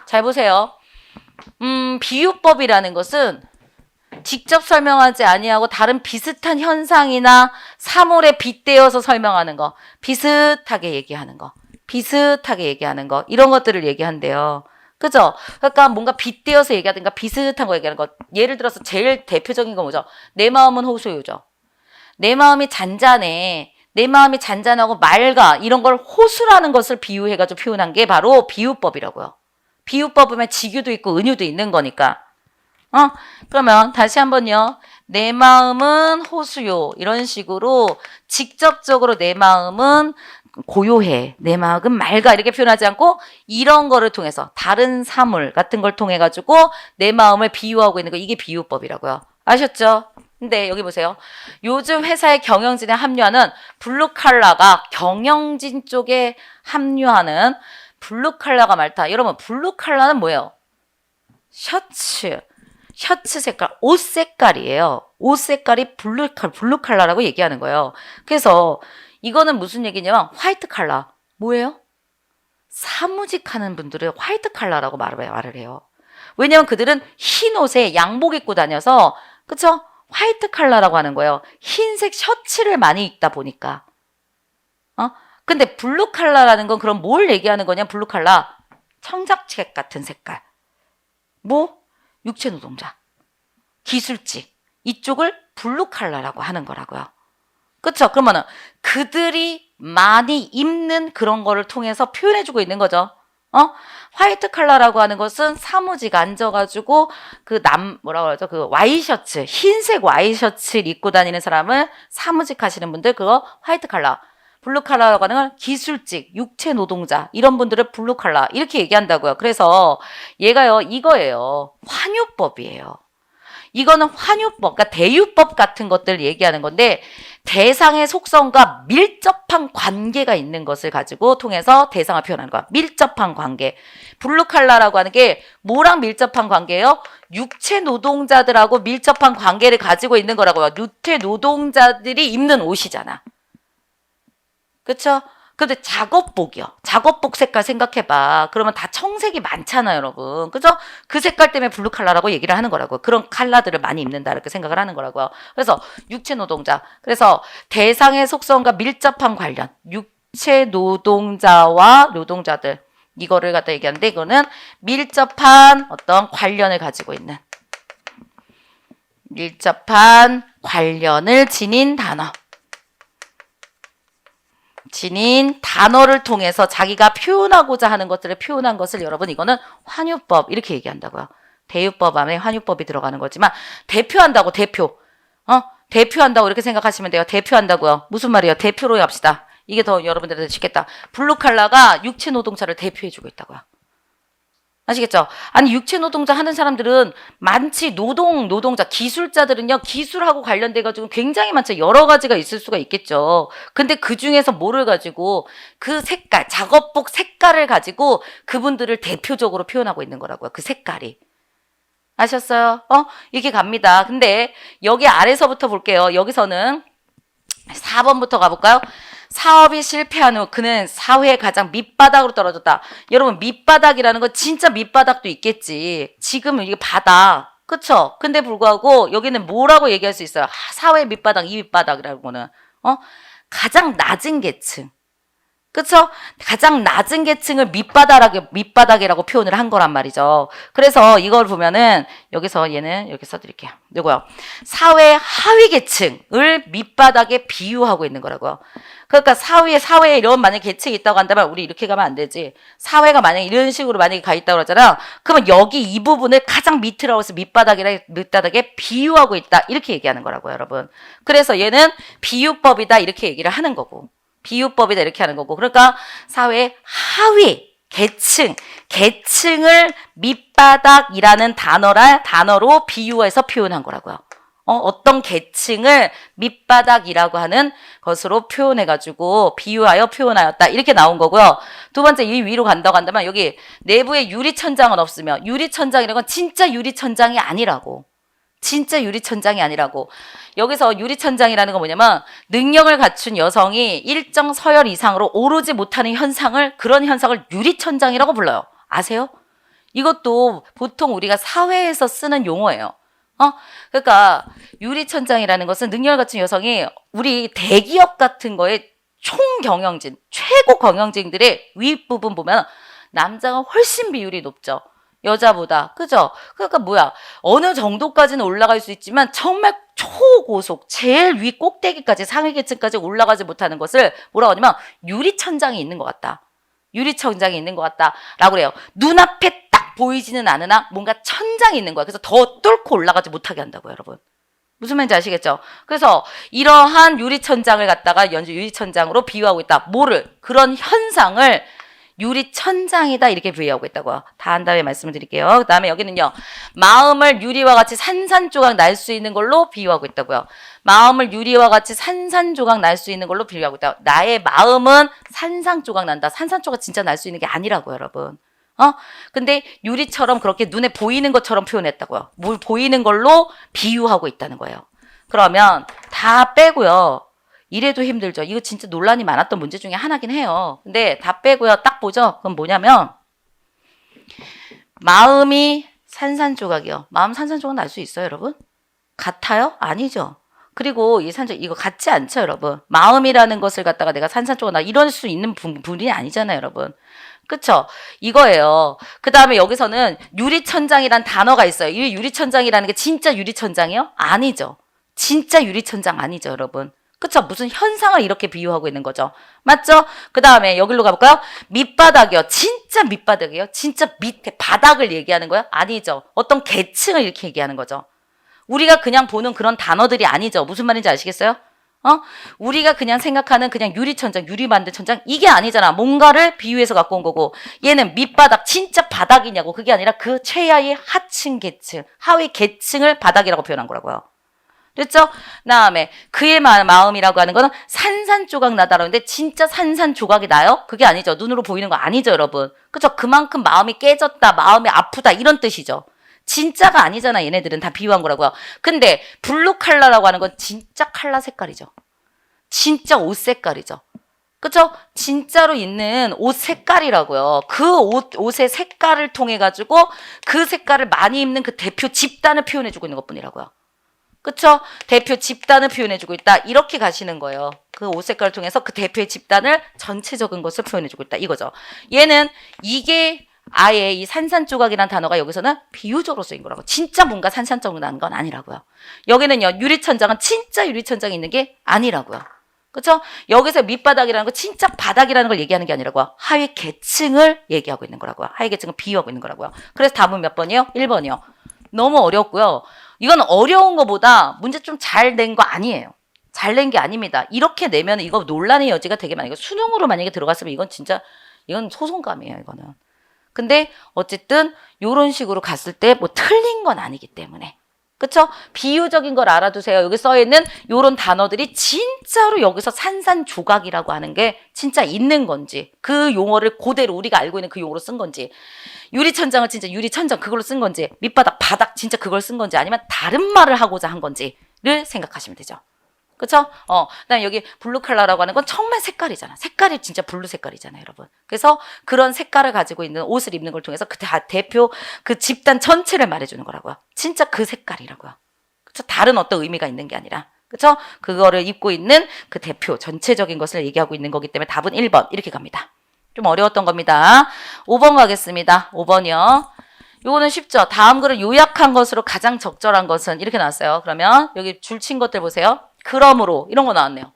잘 보세요. 비유법이라는 것은 직접 설명하지 아니하고 다른 비슷한 현상이나 사물에 빗대어서 설명하는 거, 비슷하게 얘기하는 거, 비슷하게 얘기하는 거, 이런 것들을 얘기한대요. 그죠? 그러니까 뭔가 빗대어서 얘기하든가 비슷한 거 얘기하는 거. 예를 들어서 제일 대표적인 거 뭐죠? 내 마음은 호수유죠. 내 마음이 잔잔해. 내 마음이 잔잔하고 맑아. 이런 걸 호수라는 것을 비유해가지고 표현한 게 바로 비유법이라고요. 비유법이면 직유도 있고 은유도 있는 거니까. 그러면 다시 한번요. 내 마음은 호수요. 이런 식으로 직접적으로 내 마음은 고요해. 내 마음은 맑아. 이렇게 표현하지 않고 이런 거를 통해서 다른 사물 같은 걸 통해 가지고 내 마음을 비유하고 있는 거. 이게 비유법이라고요. 아셨죠? 근데 여기 보세요. 요즘 회사의 경영진에 합류하는 블루칼라가 경영진 쪽에 합류하는 블루칼라가 많다. 여러분 블루칼라는 뭐예요? 셔츠 색깔, 옷 색깔이에요. 옷 색깔이 블루칼라라고 얘기하는 거예요. 그래서 이거는 무슨 얘기냐면 화이트 칼라. 뭐예요? 사무직 하는 분들은 화이트 칼라라고 말을 해요. 왜냐면 그들은 흰 옷에 양복 입고 다녀서 그쵸? 화이트 칼라라고 하는 거예요. 흰색 셔츠를 많이 입다 보니까. 근데 블루 칼라라는 건 그럼 뭘 얘기하는 거냐? 블루 칼라. 청잡책 같은 색깔. 뭐? 육체 노동자. 기술직. 이쪽을 블루 칼라라고 하는 거라고요. 그쵸? 그러면은 그들이 많이 입는 그런 거를 통해서 표현해주고 있는 거죠. 화이트 칼라라고 하는 것은 사무직 앉아가지고 뭐라고 그러죠? 그 와이셔츠, 흰색 와이셔츠를 입고 다니는 사람을 사무직 하시는 분들 그거 화이트 칼라. 블루 칼라라고 하는 건 기술직, 육체 노동자 이런 분들을 블루 칼라 이렇게 얘기한다고요. 그래서 얘가요 이거예요. 환유법이에요. 이거는 환유법, 그러니까 대유법 같은 것들을 얘기하는 건데 대상의 속성과 밀접한 관계가 있는 것을 가지고 통해서 대상을 표현하는 거야. 밀접한 관계. 블루칼라라고 하는 게 뭐랑 밀접한 관계예요? 육체 노동자들하고 밀접한 관계를 가지고 있는 거라고요. 육체 노동자들이 입는 옷이잖아. 그쵸? 근데 작업복이요. 작업복 색깔 생각해봐. 그러면 다 청색이 많잖아요, 여러분. 그죠? 그 색깔 때문에 블루 칼라라고 얘기를 하는 거라고요. 그런 칼라들을 많이 입는다, 이렇게 생각을 하는 거라고요. 그래서 육체 노동자. 그래서 대상의 속성과 밀접한 관련. 육체 노동자와 노동자들. 이거를 갖다 얘기하는데, 이거는 밀접한 어떤 관련을 가지고 있는. 밀접한 관련을 지닌 단어. 지닌 단어를 통해서 자기가 표현하고자 하는 것들을 표현한 것을 여러분 이거는 환유법 이렇게 얘기한다고요. 대유법 안에 환유법이 들어가는 거지만 대표한다고 대표한다고 이렇게 생각하시면 돼요. 대표한다고요. 무슨 말이에요? 대표로 합시다. 이게 더 여러분들한테 쉽겠다. 블루칼라가 육체 노동자를 대표해주고 있다고요. 아시겠죠? 아니 육체 노동자 하는 사람들은 많지. 노동자 기술자들은요 기술하고 관련돼 가지고 굉장히 많죠. 여러 가지가 있을 수가 있겠죠. 근데 그 중에서 뭐를 가지고 그 색깔 작업복 색깔을 가지고 그분들을 대표적으로 표현하고 있는 거라고요. 그 색깔이. 아셨어요? 이게 갑니다. 근데 여기 아래서부터 볼게요. 여기서는 4번부터 가볼까요? 사업이 실패한 후 그는 사회의 가장 밑바닥으로 떨어졌다. 여러분 밑바닥이라는 건 진짜 밑바닥도 있겠지. 지금은 이게 바닥. 그쵸? 근데 불구하고 여기는 뭐라고 얘기할 수 있어요? 사회 밑바닥, 이 밑바닥이라는 거는 가장 낮은 계층. 그쵸? 가장 낮은 계층을 밑바닥이라고 표현을 한 거란 말이죠. 그래서 이걸 보면은 여기서 얘는 이렇게 써드릴게요. 이거요. 사회 하위 계층을 밑바닥에 비유하고 있는 거라고요. 그러니까 사회에 이런 만약에 계층이 있다고 한다면 우리 이렇게 가면 안 되지. 사회가 만약에 이런 식으로 만약에 가 있다고 그러잖아. 그러면 여기 이 부분을 가장 밑이라고 해서 밑바닥에 비유하고 있다. 이렇게 얘기하는 거라고요, 여러분. 그래서 얘는 비유법이다. 이렇게 얘기를 하는 거고. 비유법이다 이렇게 하는 거고. 그러니까 사회 하위 계층을 밑바닥이라는 단어로 비유해서 표현한 거라고요. 어떤 계층을 밑바닥이라고 하는 것으로 표현해가지고 비유하여 표현하였다 이렇게 나온 거고요. 두 번째 이 위로 간다고 한다면 여기 내부에 유리천장은 없으며 유리천장이라는 건 진짜 유리천장이 아니라고. 진짜 유리천장이 아니라고. 여기서 유리천장이라는 건 뭐냐면 능력을 갖춘 여성이 일정 서열 이상으로 오르지 못하는 그런 현상을 유리천장이라고 불러요. 아세요? 이것도 보통 우리가 사회에서 쓰는 용어예요. 그러니까 유리천장이라는 것은 능열 갖춘 여성이 우리 대기업 같은 거에 총경영진, 최고 경영진들의 윗부분 보면 남자가 훨씬 비율이 높죠. 여자보다. 그죠? 그러니까 뭐야. 어느 정도까지는 올라갈 수 있지만 정말 초고속, 제일 위 꼭대기까지 상위 계층까지 올라가지 못하는 것을 뭐라고 하냐면 유리천장이 있는 것 같다. 유리천장이 있는 것 같다. 라고 그래요. 눈앞에 딱 보이지는 않으나 뭔가 천장이 있는 거야. 그래서 더 뚫고 올라가지 못하게 한다고요, 여러분. 무슨 말인지 아시겠죠? 그래서 이러한 유리천장을 갖다가 연주 유리천장으로 비유하고 있다. 뭐를? 그런 현상을 유리천장이다 이렇게 비유하고 있다고요. 다 한 다음에 말씀을 드릴게요. 그 다음에 여기는요. 마음을 유리와 같이 산산조각 날 수 있는 걸로 비유하고 있다고요. 마음을 유리와 같이 산산조각 날 수 있는 걸로 비유하고 있다. 나의 마음은 산산조각 난다. 산산조각 진짜 날 수 있는 게 아니라고요, 여러분. 근데 유리처럼 그렇게 눈에 보이는 것처럼 표현했다고요. 뭘 보이는 걸로 비유하고 있다는 거예요. 그러면 다 빼고요. 이래도 힘들죠. 이거 진짜 논란이 많았던 문제 중에 하나긴 해요. 근데 다 빼고요. 딱 보죠. 그럼 뭐냐면 마음이 산산조각이요. 마음 산산조각 날 수 있어요, 여러분? 같아요? 아니죠. 그리고 이 산조 이거 같지 않죠, 여러분? 마음이라는 것을 갖다가 내가 산산조각 나 이럴 수 있는 분이 아니잖아요, 여러분. 그쵸? 이거예요. 그 다음에 여기서는 유리천장이란 단어가 있어요. 이 유리천장이라는 게 진짜 유리천장이요? 아니죠. 진짜 유리천장 아니죠, 여러분. 그쵸? 무슨 현상을 이렇게 비유하고 있는 거죠. 맞죠? 그 다음에 여기로 가볼까요? 밑바닥이요. 진짜 밑바닥이요. 진짜 밑에 바닥을 얘기하는 거예요? 아니죠. 어떤 계층을 이렇게 얘기하는 거죠. 우리가 그냥 보는 그런 단어들이 아니죠. 무슨 말인지 아시겠어요? 우리가 그냥 생각하는 그냥 유리천장, 유리 만든 천장 이게 아니잖아. 뭔가를 비유해서 갖고 온 거고 얘는 밑바닥 진짜 바닥이냐고 그게 아니라 그 최하의 하층 계층, 하위 계층을 바닥이라고 표현한 거라고요. 그렇죠? 다음에 그의 마음이라고 하는 거는 산산조각 나다라는데 진짜 산산조각이 나요? 그게 아니죠. 눈으로 보이는 거 아니죠, 여러분. 그렇죠? 그만큼 마음이 깨졌다, 마음이 아프다 이런 뜻이죠. 진짜가 아니잖아. 얘네들은 다 비유한 거라고요. 근데 블루 칼라라고 하는 건 진짜 칼라 색깔이죠. 진짜 옷 색깔이죠. 그쵸? 진짜로 있는 옷 색깔이라고요. 그 옷의 색깔을 통해 가지고 그 색깔을 많이 입는 그 대표 집단을 표현해주고 있는 것뿐이라고요. 그쵸? 대표 집단을 표현해주고 있다. 이렇게 가시는 거예요. 그 옷 색깔을 통해서 그 대표의 집단을 전체적인 것을 표현해주고 있다. 이거죠. 얘는 이게 아예 이 산산조각이라는 단어가 여기서는 비유적으로 쓰인 거라고. 진짜 뭔가 산산적으로 나는 건 아니라고요. 여기는요. 유리천장은 진짜 유리천장이 있는 게 아니라고요. 그렇죠? 여기서 밑바닥이라는 거 진짜 바닥이라는 걸 얘기하는 게 아니라고요. 하위 계층을 얘기하고 있는 거라고요. 하위 계층을 비유하고 있는 거라고요. 그래서 답은 몇 번이요? 1번이요. 너무 어렵고요. 이건 어려운 거보다 문제 좀 잘 낸 거 아니에요. 잘 낸 게 아닙니다. 이렇게 내면 이거 논란의 여지가 되게 많아요. 수능으로 만약에 들어갔으면 이건 소송감이에요. 이거는. 근데 어쨌든 이런 식으로 갔을 때 뭐 틀린 건 아니기 때문에. 그쵸? 비유적인 걸 알아두세요. 여기 써있는 이런 단어들이 진짜로 여기서 산산조각이라고 하는 게 진짜 있는 건지 그 용어를 그대로 우리가 알고 있는 그 용어로 쓴 건지 유리천장을 진짜 유리천장 그걸로 쓴 건지 밑바닥 바닥 진짜 그걸 쓴 건지 아니면 다른 말을 하고자 한 건지를 생각하시면 되죠. 그쵸? 그다음에 여기 블루 컬러라고 하는 건 정말 색깔이잖아. 색깔이 진짜 블루 색깔이잖아요, 여러분. 그래서 그런 색깔을 가지고 있는 옷을 입는 걸 통해서 그 대표 그 집단 전체를 말해주는 거라고요. 진짜 그 색깔이라고요. 그쵸? 다른 어떤 의미가 있는 게 아니라. 그쵸? 그거를 입고 있는 그 대표 전체적인 것을 얘기하고 있는 거기 때문에 답은 1번 이렇게 갑니다. 좀 어려웠던 겁니다. 5번 가겠습니다. 5번이요. 요거는 쉽죠. 다음 글을 요약한 것으로 가장 적절한 것은 이렇게 나왔어요. 그러면 여기 줄 친 것들 보세요. 그러므로 이런 거 나왔네요.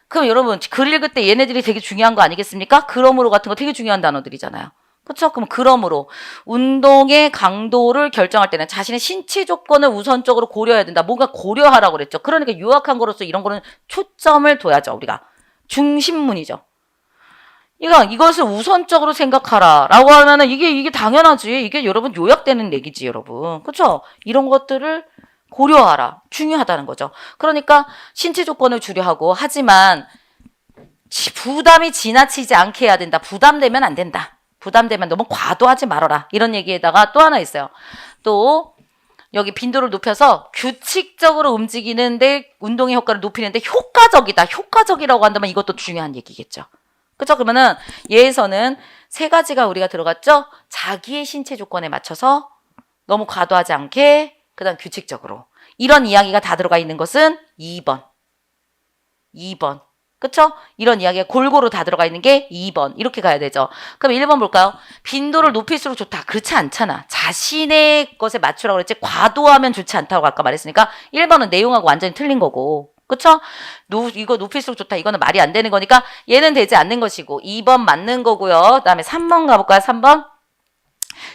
그럼 여러분 글 읽을 때 얘네들이 되게 중요한 거 아니겠습니까? 그러므로 같은 거 되게 중요한 단어들이잖아요. 그렇죠? 그럼 그러므로 운동의 강도를 결정할 때는 자신의 신체 조건을 우선적으로 고려해야 된다. 뭔가 고려하라고 그랬죠. 그러니까 요약한 거로서 이런 거는 초점을 둬야죠. 우리가 중심문이죠. 이것을 우선적으로 생각하라 라고 하면은 이게 당연하지. 이게 여러분 요약되는 얘기지, 여러분. 그렇죠? 이런 것들을 고려하라. 중요하다는 거죠. 그러니까 신체 조건을 주려하고 하지만 부담이 지나치지 않게 해야 된다. 부담되면 안 된다. 부담되면 너무 과도하지 말아라. 이런 얘기에다가 또 하나 있어요. 또 여기 빈도를 높여서 규칙적으로 움직이는데 운동의 효과를 높이는데 효과적이다. 효과적이라고 한다면 이것도 중요한 얘기겠죠. 그렇죠? 그러면은 얘에서는 세 가지가 우리가 들어갔죠? 자기의 신체 조건에 맞춰서 너무 과도하지 않게 그 다음 규칙적으로. 이런 이야기가 다 들어가 있는 것은 2번. 그쵸? 이런 이야기가 골고루 다 들어가 있는 게 2번. 이렇게 가야 되죠. 그럼 1번 볼까요? 빈도를 높일수록 좋다. 그렇지 않잖아. 자신의 것에 맞추라고 그랬지 과도하면 좋지 않다고 아까 말했으니까 1번은 내용하고 완전히 틀린 거고. 그쵸? 이거 높일수록 좋다. 이거는 말이 안 되는 거니까 얘는 되지 않는 것이고 2번 맞는 거고요. 그 다음에 3번 가볼까요? 3번.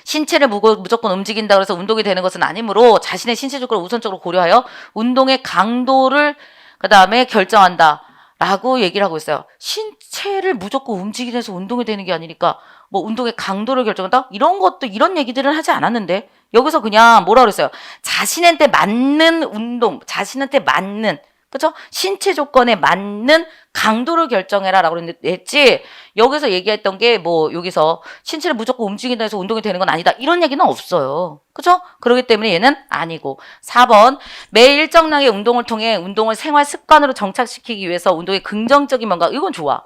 신체를 무조건 움직인다 그래서 운동이 되는 것은 아니므로 자신의 신체 조건을 우선적으로 고려하여 운동의 강도를 그 다음에 결정한다 라고 얘기를 하고 있어요. 신체를 무조건 움직이게 해서 운동이 되는 게 아니니까 뭐 운동의 강도를 결정한다? 이런 것도 이런 얘기들은 하지 않았는데 여기서 그냥 뭐라 그랬어요? 자신한테 맞는 운동, 자신한테 맞는 그쵸? 신체 조건에 맞는 강도를 결정해라 라고 했지 여기서 얘기했던 게 뭐 여기서 신체를 무조건 움직인다 해서 운동이 되는 건 아니다 이런 얘기는 없어요. 그쵸? 그렇기 때문에 얘는 아니고 4번 매일 일정량의 운동을 통해 운동을 생활 습관으로 정착시키기 위해서 운동의 긍정적인 뭔가 이건 좋아.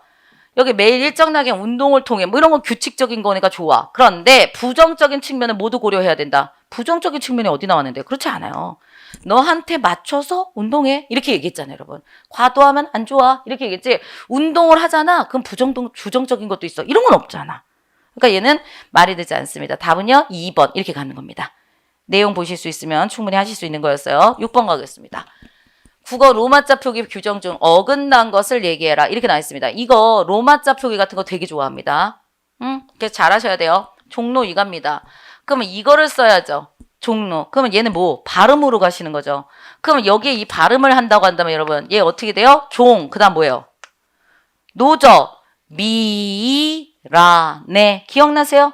여기 매일 일정량의 운동을 통해 뭐 이런 건 규칙적인 거니까 좋아. 그런데 부정적인 측면을 모두 고려해야 된다. 부정적인 측면이 어디 나왔는데 그렇지 않아요. 너한테 맞춰서 운동해 이렇게 얘기했잖아요 여러분. 과도하면 안 좋아 이렇게 얘기했지 운동을 하잖아 그럼 부정적인 것도 있어 이런 건 없잖아. 그러니까 얘는 말이 되지 않습니다. 답은요 2번 이렇게 가는 겁니다. 내용 보실 수 있으면 충분히 하실 수 있는 거였어요. 6번 가겠습니다. 국어 로마자 표기 규정 중 어긋난 것을 얘기해라 이렇게 나와 있습니다. 이거 로마자 표기 같은 거 되게 좋아합니다. 그래서 잘 하셔야 돼요. 종로 이갑니다. 그러면 이거를 써야죠. 종로. 그러면 얘는 뭐? 발음으로 가시는 거죠. 그러면 여기에 이 발음을 한다고 한다면 여러분 얘 어떻게 돼요? 종. 그 다음 뭐예요? 노죠. 미라네. 기억나세요?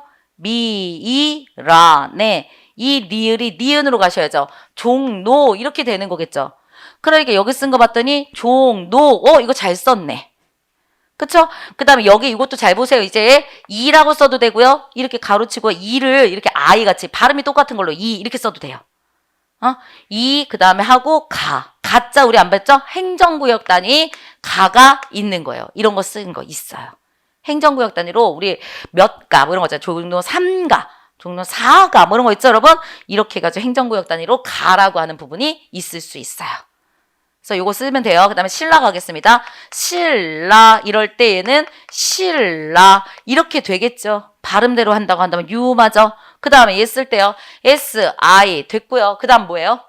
미라네. 이 리을이 니은으로 가셔야죠. 종노 이렇게 되는 거겠죠. 그러니까 여기 쓴 거 봤더니 종노. 이거 잘 썼네. 그쵸? 그 다음에 여기 이것도 잘 보세요. 이제 이라고 써도 되고요. 이렇게 가로치고 이를 이렇게 아이같이 발음이 똑같은 걸로 이 이렇게 써도 돼요. 이 그 다음에 하고 가자 우리 안 봤죠? 행정구역 단위 가가 있는 거예요. 이런 거 쓰는 거 있어요. 행정구역 단위로 우리 몇 가 뭐 이런 거 있잖아요. 종로 3가 종로 4가 뭐 이런 거 있죠 여러분? 이렇게 해가지고 행정구역 단위로 가라고 하는 부분이 있을 수 있어요. 그래서 요거 쓰면 돼요. 그 다음에 신라 가겠습니다. 신라 이럴 때 얘는 신라 이렇게 되겠죠. 발음대로 한다고 한다면 유마죠. 그 다음에 얘 쓸 때요. S, I 됐고요. 그 다음 뭐예요?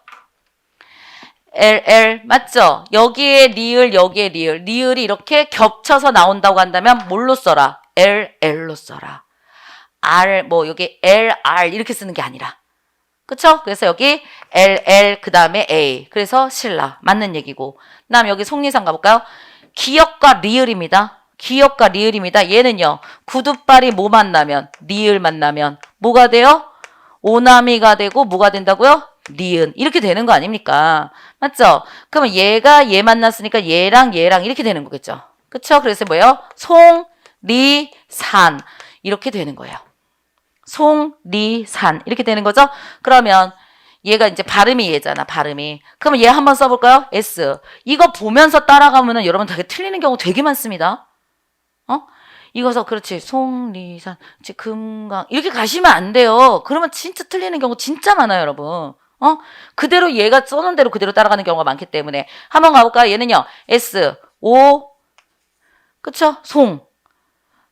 L 맞죠? 여기에 리을 여기에 리을 리을이 이렇게 겹쳐서 나온다고 한다면 뭘로 써라? L로 써라. R 뭐 여기 LR 이렇게 쓰는 게 아니라 그쵸? 그래서 여기 LL 그 다음에 A 그래서 신라 맞는 얘기고 그 다음 여기 속리상 가볼까요? 기역과 리을입니다. 기역과 리을입니다. 얘는요 구두발이 뭐 만나면 리을 만나면 뭐가 돼요? 오나미가 되고 뭐가 된다고요? 리은 이렇게 되는 거 아닙니까? 맞죠? 그러면 얘가 얘 만났으니까 얘랑 얘랑 이렇게 되는 거겠죠. 그쵸? 그래서 뭐예요? 송, 리, 산 이렇게 되는 거예요. 송, 리, 산 이렇게 되는 거죠. 그러면 얘가 이제 발음이 얘잖아. 발음이. 그러면 얘 한번 써볼까요? S. 이거 보면서 따라가면은 여러분 되게 틀리는 경우 되게 많습니다. 이거서 그렇지. 송, 리, 산, 금강 이렇게 가시면 안 돼요. 그러면 진짜 틀리는 경우 진짜 많아요 여러분. 그대로 얘가 써놓은 대로 그대로 따라가는 경우가 많기 때문에 한번 가볼까요? 얘는요. S, O 그쵸? 송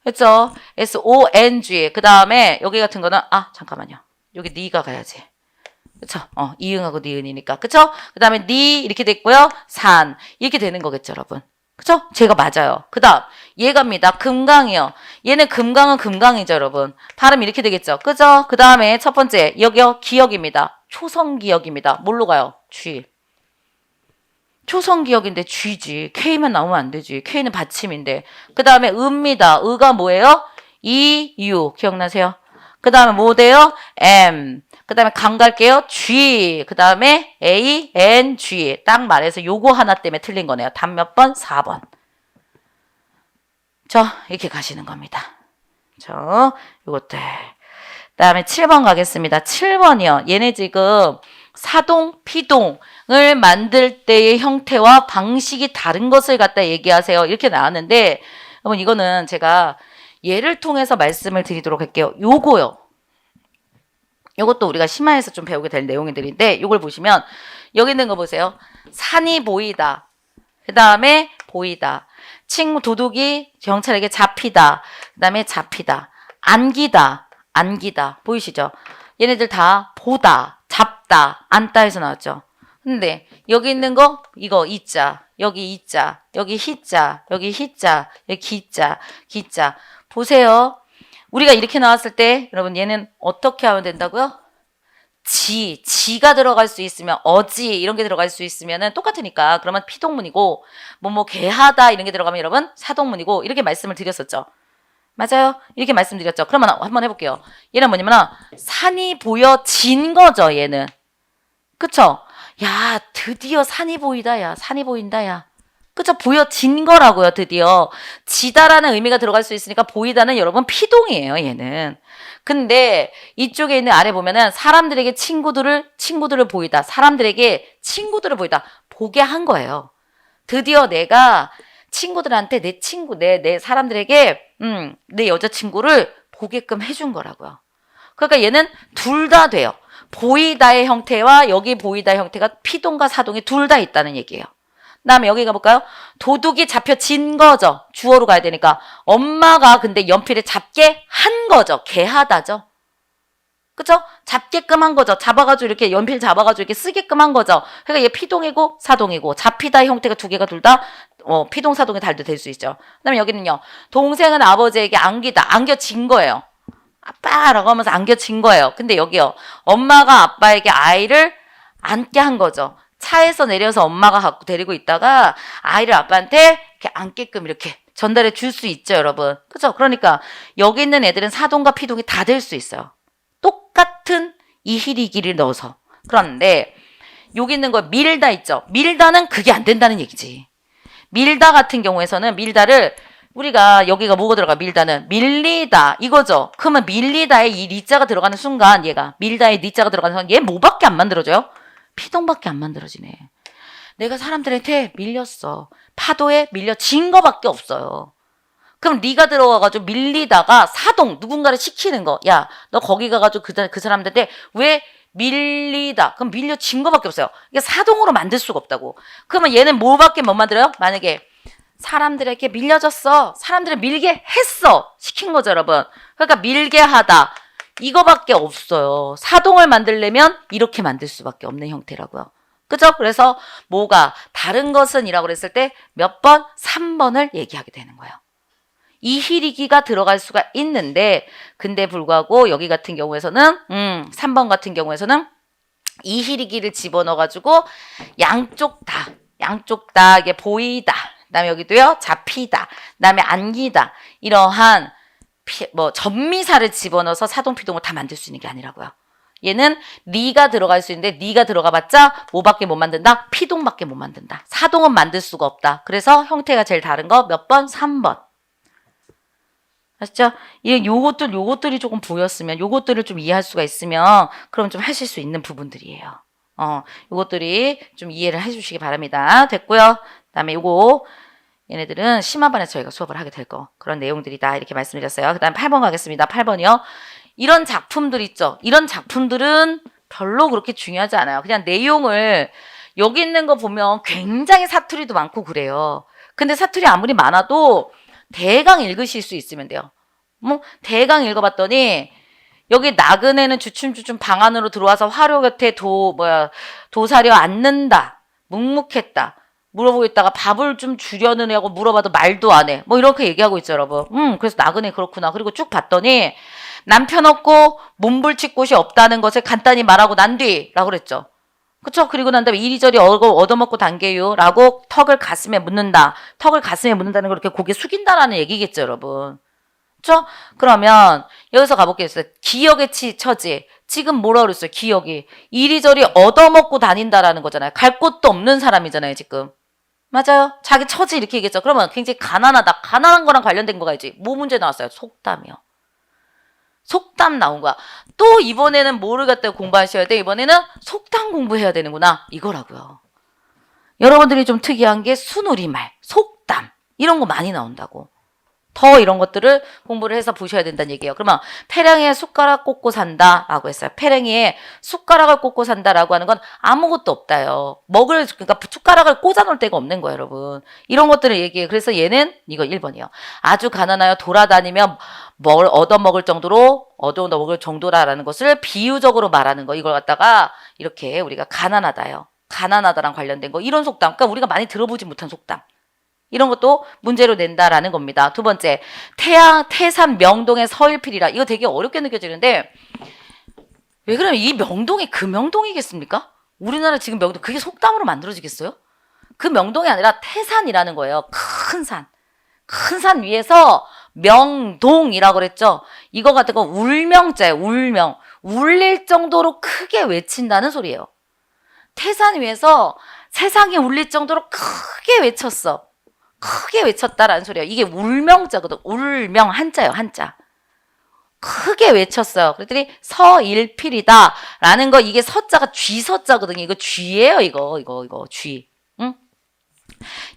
그쵸? S-O-N-G. 그 다음에 여기 같은 거는, 잠깐만요. 여기 니가 가야지. 그쵸? 이응하고 니은이니까. 그쵸? 그 다음에 니, 이렇게 됐고요. 산. 이렇게 되는 거겠죠, 여러분. 그쵸? 제가 맞아요. 그 다음, 얘 갑니다. 금강이요. 얘는 금강은 금강이죠, 여러분. 발음 이렇게 되겠죠? 그죠? 그 다음에 첫 번째, 여기요. 기역입니다. 초성기역입니다. 뭘로 가요? G. 초성기역인데 G지. K만 나오면 안 되지. K는 받침인데. 그 다음에 의입니다. 의가 뭐예요? 이, 유. 기억나세요? 그 다음에 뭐 돼요? M. 그 다음에 강 갈게요. G. 그 다음에 A, N, G. 딱 말해서 요거 하나 때문에 틀린 거네요. 답 몇 번? 4번. 이렇게 가시는 겁니다. 요것들. 그 다음에 7번 가겠습니다. 7번이요. 얘네 지금 사동, 피동을 만들 때의 형태와 방식이 다른 것을 갖다 얘기하세요. 이렇게 나왔는데, 여러분, 이거는 제가 예를 통해서 말씀을 드리도록 할게요. 요거요. 이것도 우리가 심화해서 좀 배우게 될 내용들인데 이걸 보시면 여기 있는 거 보세요. 산이 보이다. 그 다음에 보이다. 친구 도둑이 경찰에게 잡히다. 그 다음에 잡히다. 안기다. 안기다. 보이시죠? 얘네들 다 보다, 잡다, 안다 해서 나왔죠. 근데 여기 있는 거 이거 이자, 여기 이자, 여기 희자, 여기 희자, 여기 기자, 기자. 보세요. 우리가 이렇게 나왔을 때 여러분 얘는 어떻게 하면 된다고요? 지가 들어갈 수 있으면 어지 이런 게 들어갈 수 있으면은 똑같으니까 그러면 피동문이고 뭐 개하다 이런 게 들어가면 여러분 사동문이고 이렇게 말씀을 드렸었죠. 맞아요. 이렇게 말씀드렸죠. 그러면 한번 해볼게요. 얘는 뭐냐면 산이 보여진 거죠. 얘는. 그쵸? 야 드디어 산이 보이다. 야 산이 보인다. 야 그쵸? 보여진 거라고요. 드디어. 지다라는 의미가 들어갈 수 있으니까 보이다는 여러분 피동이에요. 얘는. 근데 이쪽에 있는 아래 보면은 사람들에게 친구들을 보이다. 사람들에게 친구들을 보이다. 보게 한 거예요. 드디어 내가 친구들한테 내 사람들에게 내 여자친구를 보게끔 해준 거라고요. 그러니까 얘는 둘 다 돼요. 보이다의 형태와 여기 보이다의 형태가 피동과 사동이 둘 다 있다는 얘기예요. 그다음에 여기 가볼까요? 도둑이 잡혀진 거죠. 주어로 가야 되니까. 엄마가 근데 연필을 잡게 한 거죠. 개하다죠. 그쵸? 잡게끔 한 거죠. 잡아가지고 이렇게 연필 잡아가지고 이렇게 쓰게끔 한 거죠. 그러니까 얘 피동이고 사동이고 잡히다의 형태가 두 개가 둘 다 피동 사동이 달도 될 수 있죠. 그다음에 여기는요. 동생은 아버지에게 안겨진 거예요. 아빠라고 하면서 안겨진 거예요. 근데 여기요. 엄마가 아빠에게 아이를 안게 한 거죠. 차에서 내려서 엄마가 갖고 데리고 있다가 아이를 아빠한테 이렇게 안게끔 이렇게 전달해 줄 수 있죠, 여러분. 그죠? 그러니까 여기 있는 애들은 사동과 피동이 다 될 수 있어요. 똑같은 이희리기를 넣어서. 그런데 여기 있는 거 밀다 있죠? 밀다는 그게 안 된다는 얘기지. 밀다 같은 경우에서는 밀다를 우리가 여기가 뭐가 들어가? 밀다는 밀리다 이거죠. 그러면 밀리다에 이 리자가 들어가는 순간 얘가 밀다에 리자가 들어가는 순간 얘 뭐밖에 안 만들어져요? 피동밖에 안 만들어지네. 내가 사람들한테 밀렸어. 파도에 밀려진 거밖에 없어요. 그럼 네가 들어가가지고 밀리다가 사동 누군가를 시키는 거. 야, 너 거기 가가지고 그 사람들한테 왜 밀리다. 그럼 밀려진 거밖에 없어요. 이게 사동으로 만들 수가 없다고. 그러면 얘는 뭐밖에 못 만들어요? 만약에 사람들에게 밀려졌어. 사람들을 밀게 했어. 시킨 거죠, 여러분. 그러니까 밀게 하다. 이거밖에 없어요. 사동을 만들려면 이렇게 만들 수밖에 없는 형태라고요. 그죠? 그래서 뭐가 다른 것은 이라고 그랬을 때 몇 번? 3번을 얘기하게 되는 거예요. 이희리기가 들어갈 수가 있는데 근데 불구하고 여기 같은 경우에서는 3번 같은 경우에서는 이희리기를 집어넣어가지고 양쪽 다 이게 보이다. 그다음에 여기도요 잡히다. 그다음에 안기다. 이러한 전미사를 집어넣어서 사동피동을 다 만들 수 있는 게 아니라고요. 얘는 리가 들어갈 수 있는데 리가 들어가봤자 뭐밖에 못 만든다? 피동밖에 못 만든다. 사동은 만들 수가 없다. 그래서 형태가 제일 다른 거 몇 번? 3번. 아시죠? 요것들이 조금 보였으면 요것들을 좀 이해할 수가 있으면 그럼 좀 하실 수 있는 부분들이에요. 요것들이 좀 이해를 해주시기 바랍니다. 됐고요. 그다음에 요거 얘네들은 심화반에서 저희가 수업을 하게 될 거 그런 내용들이다 이렇게 말씀드렸어요. 그 다음 8번 가겠습니다. 8번이요. 이런 작품들 있죠. 이런 작품들은 별로 그렇게 중요하지 않아요. 그냥 내용을 여기 있는 거 보면 굉장히 사투리도 많고 그래요. 근데 사투리 아무리 많아도 대강 읽으실 수 있으면 돼요. 뭐 대강 읽어봤더니 여기 나그네는 주춤주춤 방 안으로 들어와서 화료 곁에 도사려 앉는다. 묵묵했다. 물어보고 있다가 밥을 좀 주려느냐고 물어봐도 말도 안 해. 뭐 이렇게 얘기하고 있죠, 여러분. 그래서 나그네 그렇구나. 그리고 쭉 봤더니 남편 없고 몸불칠 곳이 없다는 것을 간단히 말하고 난 뒤라고 그랬죠. 그쵸? 그리고 난 다음에 이리저리 얻어먹고 단계요 라고 턱을 가슴에 묻는다. 턱을 가슴에 묻는다는 걸 이렇게 고개 숙인다라는 얘기겠죠, 여러분. 그쵸? 그러면 여기서 가볼게요. 기억의 처지. 지금 뭐라 그랬어요? 기억이. 이리저리 얻어먹고 다닌다라는 거잖아요. 갈 곳도 없는 사람이잖아요, 지금. 맞아요. 자기 처지 이렇게 얘기했죠. 그러면 굉장히 가난하다. 가난한 거랑 관련된 거가 있지. 뭐 문제 나왔어요? 속담이요. 속담 나온 거야. 또 이번에는 뭐를 갖다 공부하셔야 돼? 이번에는 속담 공부해야 되는구나. 이거라고요. 여러분들이 좀 특이한 게 순우리말, 속담 이런 거 많이 나온다고. 더 이런 것들을 공부를 해서 보셔야 된다는 얘기예요. 그러면 페랭이에 숟가락 꽂고 산다라고 했어요. 페랭이에 숟가락을 꽂고 산다라고 하는 건 아무것도 없다요. 그러니까 숟가락을 꽂아 놓을 데가 없는 거예요, 여러분. 이런 것들을 얘기해요. 그래서 얘는 이거 1번이요. 아주 가난하여 돌아다니며 뭘 얻어먹을 정도라는 것을 비유적으로 말하는 거. 이걸 갖다가 이렇게 우리가 가난하다요. 가난하다랑 관련된 거. 이런 속담. 그러니까 우리가 많이 들어보지 못한 속담. 이런 것도 문제로 낸다라는 겁니다. 두 번째, 태산 명동의 서일필이라. 이거 되게 어렵게 느껴지는데 왜 그러면 이 명동이 그 명동이겠습니까? 우리나라 지금 명동 그게 속담으로 만들어지겠어요? 그 명동이 아니라 태산이라는 거예요. 큰 산. 큰 산 위에서 명동이라고 그랬죠. 이거 같은 거 울명자예요. 울명. 울릴 정도로 크게 외친다는 소리예요. 태산 위에서 세상이 울릴 정도로 크게 외쳤어. 크게 외쳤다라는 소리예요. 이게 울명자거든. 울명 한자예요. 한자. 크게 외쳤어요. 그랬더니 서일필이다라는 거. 이게 서자가 쥐서자거든요. 이거 쥐예요. 이거 쥐. 응?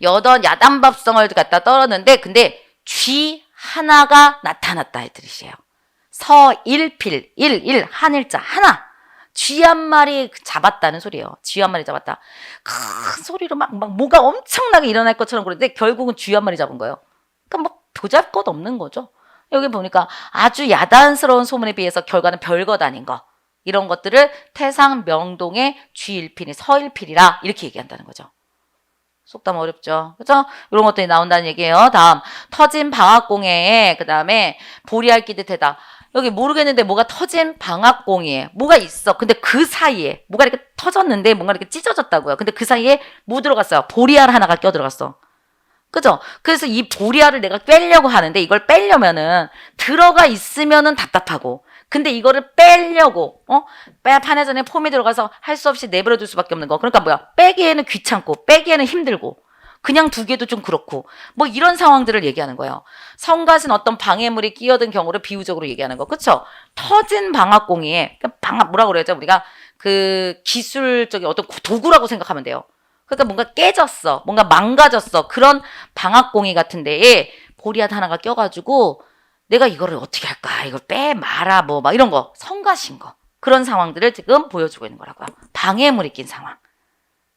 여던 야단밥성을 갖다 떨었는데 근데 쥐 하나가 나타났다 이 뜻이에요. 서일필. 일 한일자 하나. 쥐 한 마리 잡았다는 소리예요. 쥐 한 마리 잡았다. 큰 소리로 막 뭐가 엄청나게 일어날 것처럼 그러는데 결국은 쥐 한 마리 잡은 거예요. 그러니까 뭐 보잘것 없는 거죠. 여기 보니까 아주 야단스러운 소문에 비해서 결과는 별것 아닌 거. 이런 것들을 태상 명동의 쥐일필이 서일필이라 이렇게 얘기한다는 거죠. 속담 어렵죠. 그렇죠? 이런 것들이 나온다는 얘기예요. 다음 터진 방앗공에 그다음에 보리알 끼듯하다. 여기 모르겠는데 뭐가 터진 방앗공이에 뭐가 있어. 근데 그 사이에 뭐가 이렇게 터졌는데 뭔가 이렇게 찢어졌다고요. 근데 그 사이에 뭐 들어갔어요? 보리알 하나가 껴들어갔어. 그죠? 그래서 이 보리알을 내가 빼려고 하는데 이걸 빼려면은 들어가 있으면은 답답하고 근데 이거를 빼려고 판에 폼이 들어가서 할 수 없이 내버려 둘 수밖에 없는 거. 그러니까 뭐야? 빼기에는 귀찮고 빼기에는 힘들고 그냥 두기도 좀 그렇고 뭐 이런 상황들을 얘기하는 거예요. 성가신 어떤 방해물이 끼어든 경우를 비유적으로 얘기하는 거. 그렇죠? 터진 방앗공이에 뭐라고 그러죠? 우리가 그 기술적인 어떤 도구라고 생각하면 돼요. 그러니까 뭔가 깨졌어. 뭔가 망가졌어. 그런 방앗공이 같은 데에 보리앗 하나가 껴가지고 내가 이거를 어떻게 할까? 이걸 빼 말아 뭐 막 이런 거. 성가신 거. 그런 상황들을 지금 보여주고 있는 거라고요. 방해물이 낀 상황.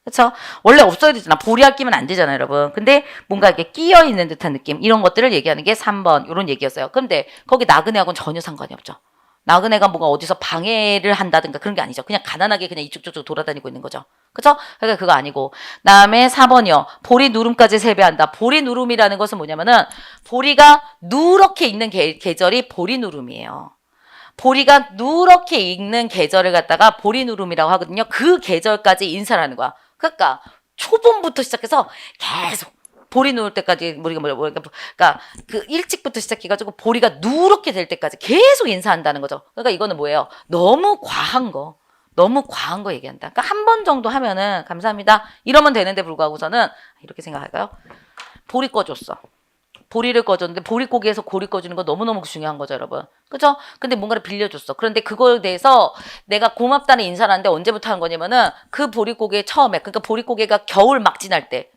그렇죠? 원래 없어야 되잖아. 보리알 끼면 안 되잖아요, 여러분. 근데 뭔가 이렇게 끼어 있는 듯한 느낌. 이런 것들을 얘기하는 게 3번 이런 얘기였어요. 근데 거기 나그네하고는 전혀 상관이 없죠. 나그네가 뭐가 어디서 방해를 한다든가 그런 게 아니죠. 그냥 가난하게 그냥 이쪽 저쪽 돌아다니고 있는 거죠. 그렇죠? 그러니까 그거 아니고. 다음에 4번이요. 보리 누름까지 세배한다. 보리 누름이라는 것은 뭐냐면은 보리가 누렇게 익는 계절이 보리 누름이에요. 보리가 누렇게 익는 계절을 갖다가 보리 누름이라고 하거든요. 그 계절까지 인사를 하는 거야. 그러니까 초봄부터 시작해서 계속 보리 누울 때까지 그러니까 그 일찍부터 시작해가지고 보리가 누렇게 될 때까지 계속 인사한다는 거죠. 그러니까 이거는 뭐예요? 너무 과한 거 얘기한다. 그러니까 한 번 정도 하면은 감사합니다 이러면 되는데 불구하고서는 이렇게 생각할까요? 보리 꺼줬어. 보리를 꺼줬는데 보릿고기에서 고리 꺼주는 거 너무너무 중요한 거죠, 여러분. 그죠? 근데 뭔가를 빌려줬어. 그런데 그거에 대해서 내가 고맙다는 인사를 하는데 언제부터 한 거냐면은 그 보릿고기에 처음에, 그러니까 보릿고기가 겨울 막 지날 때,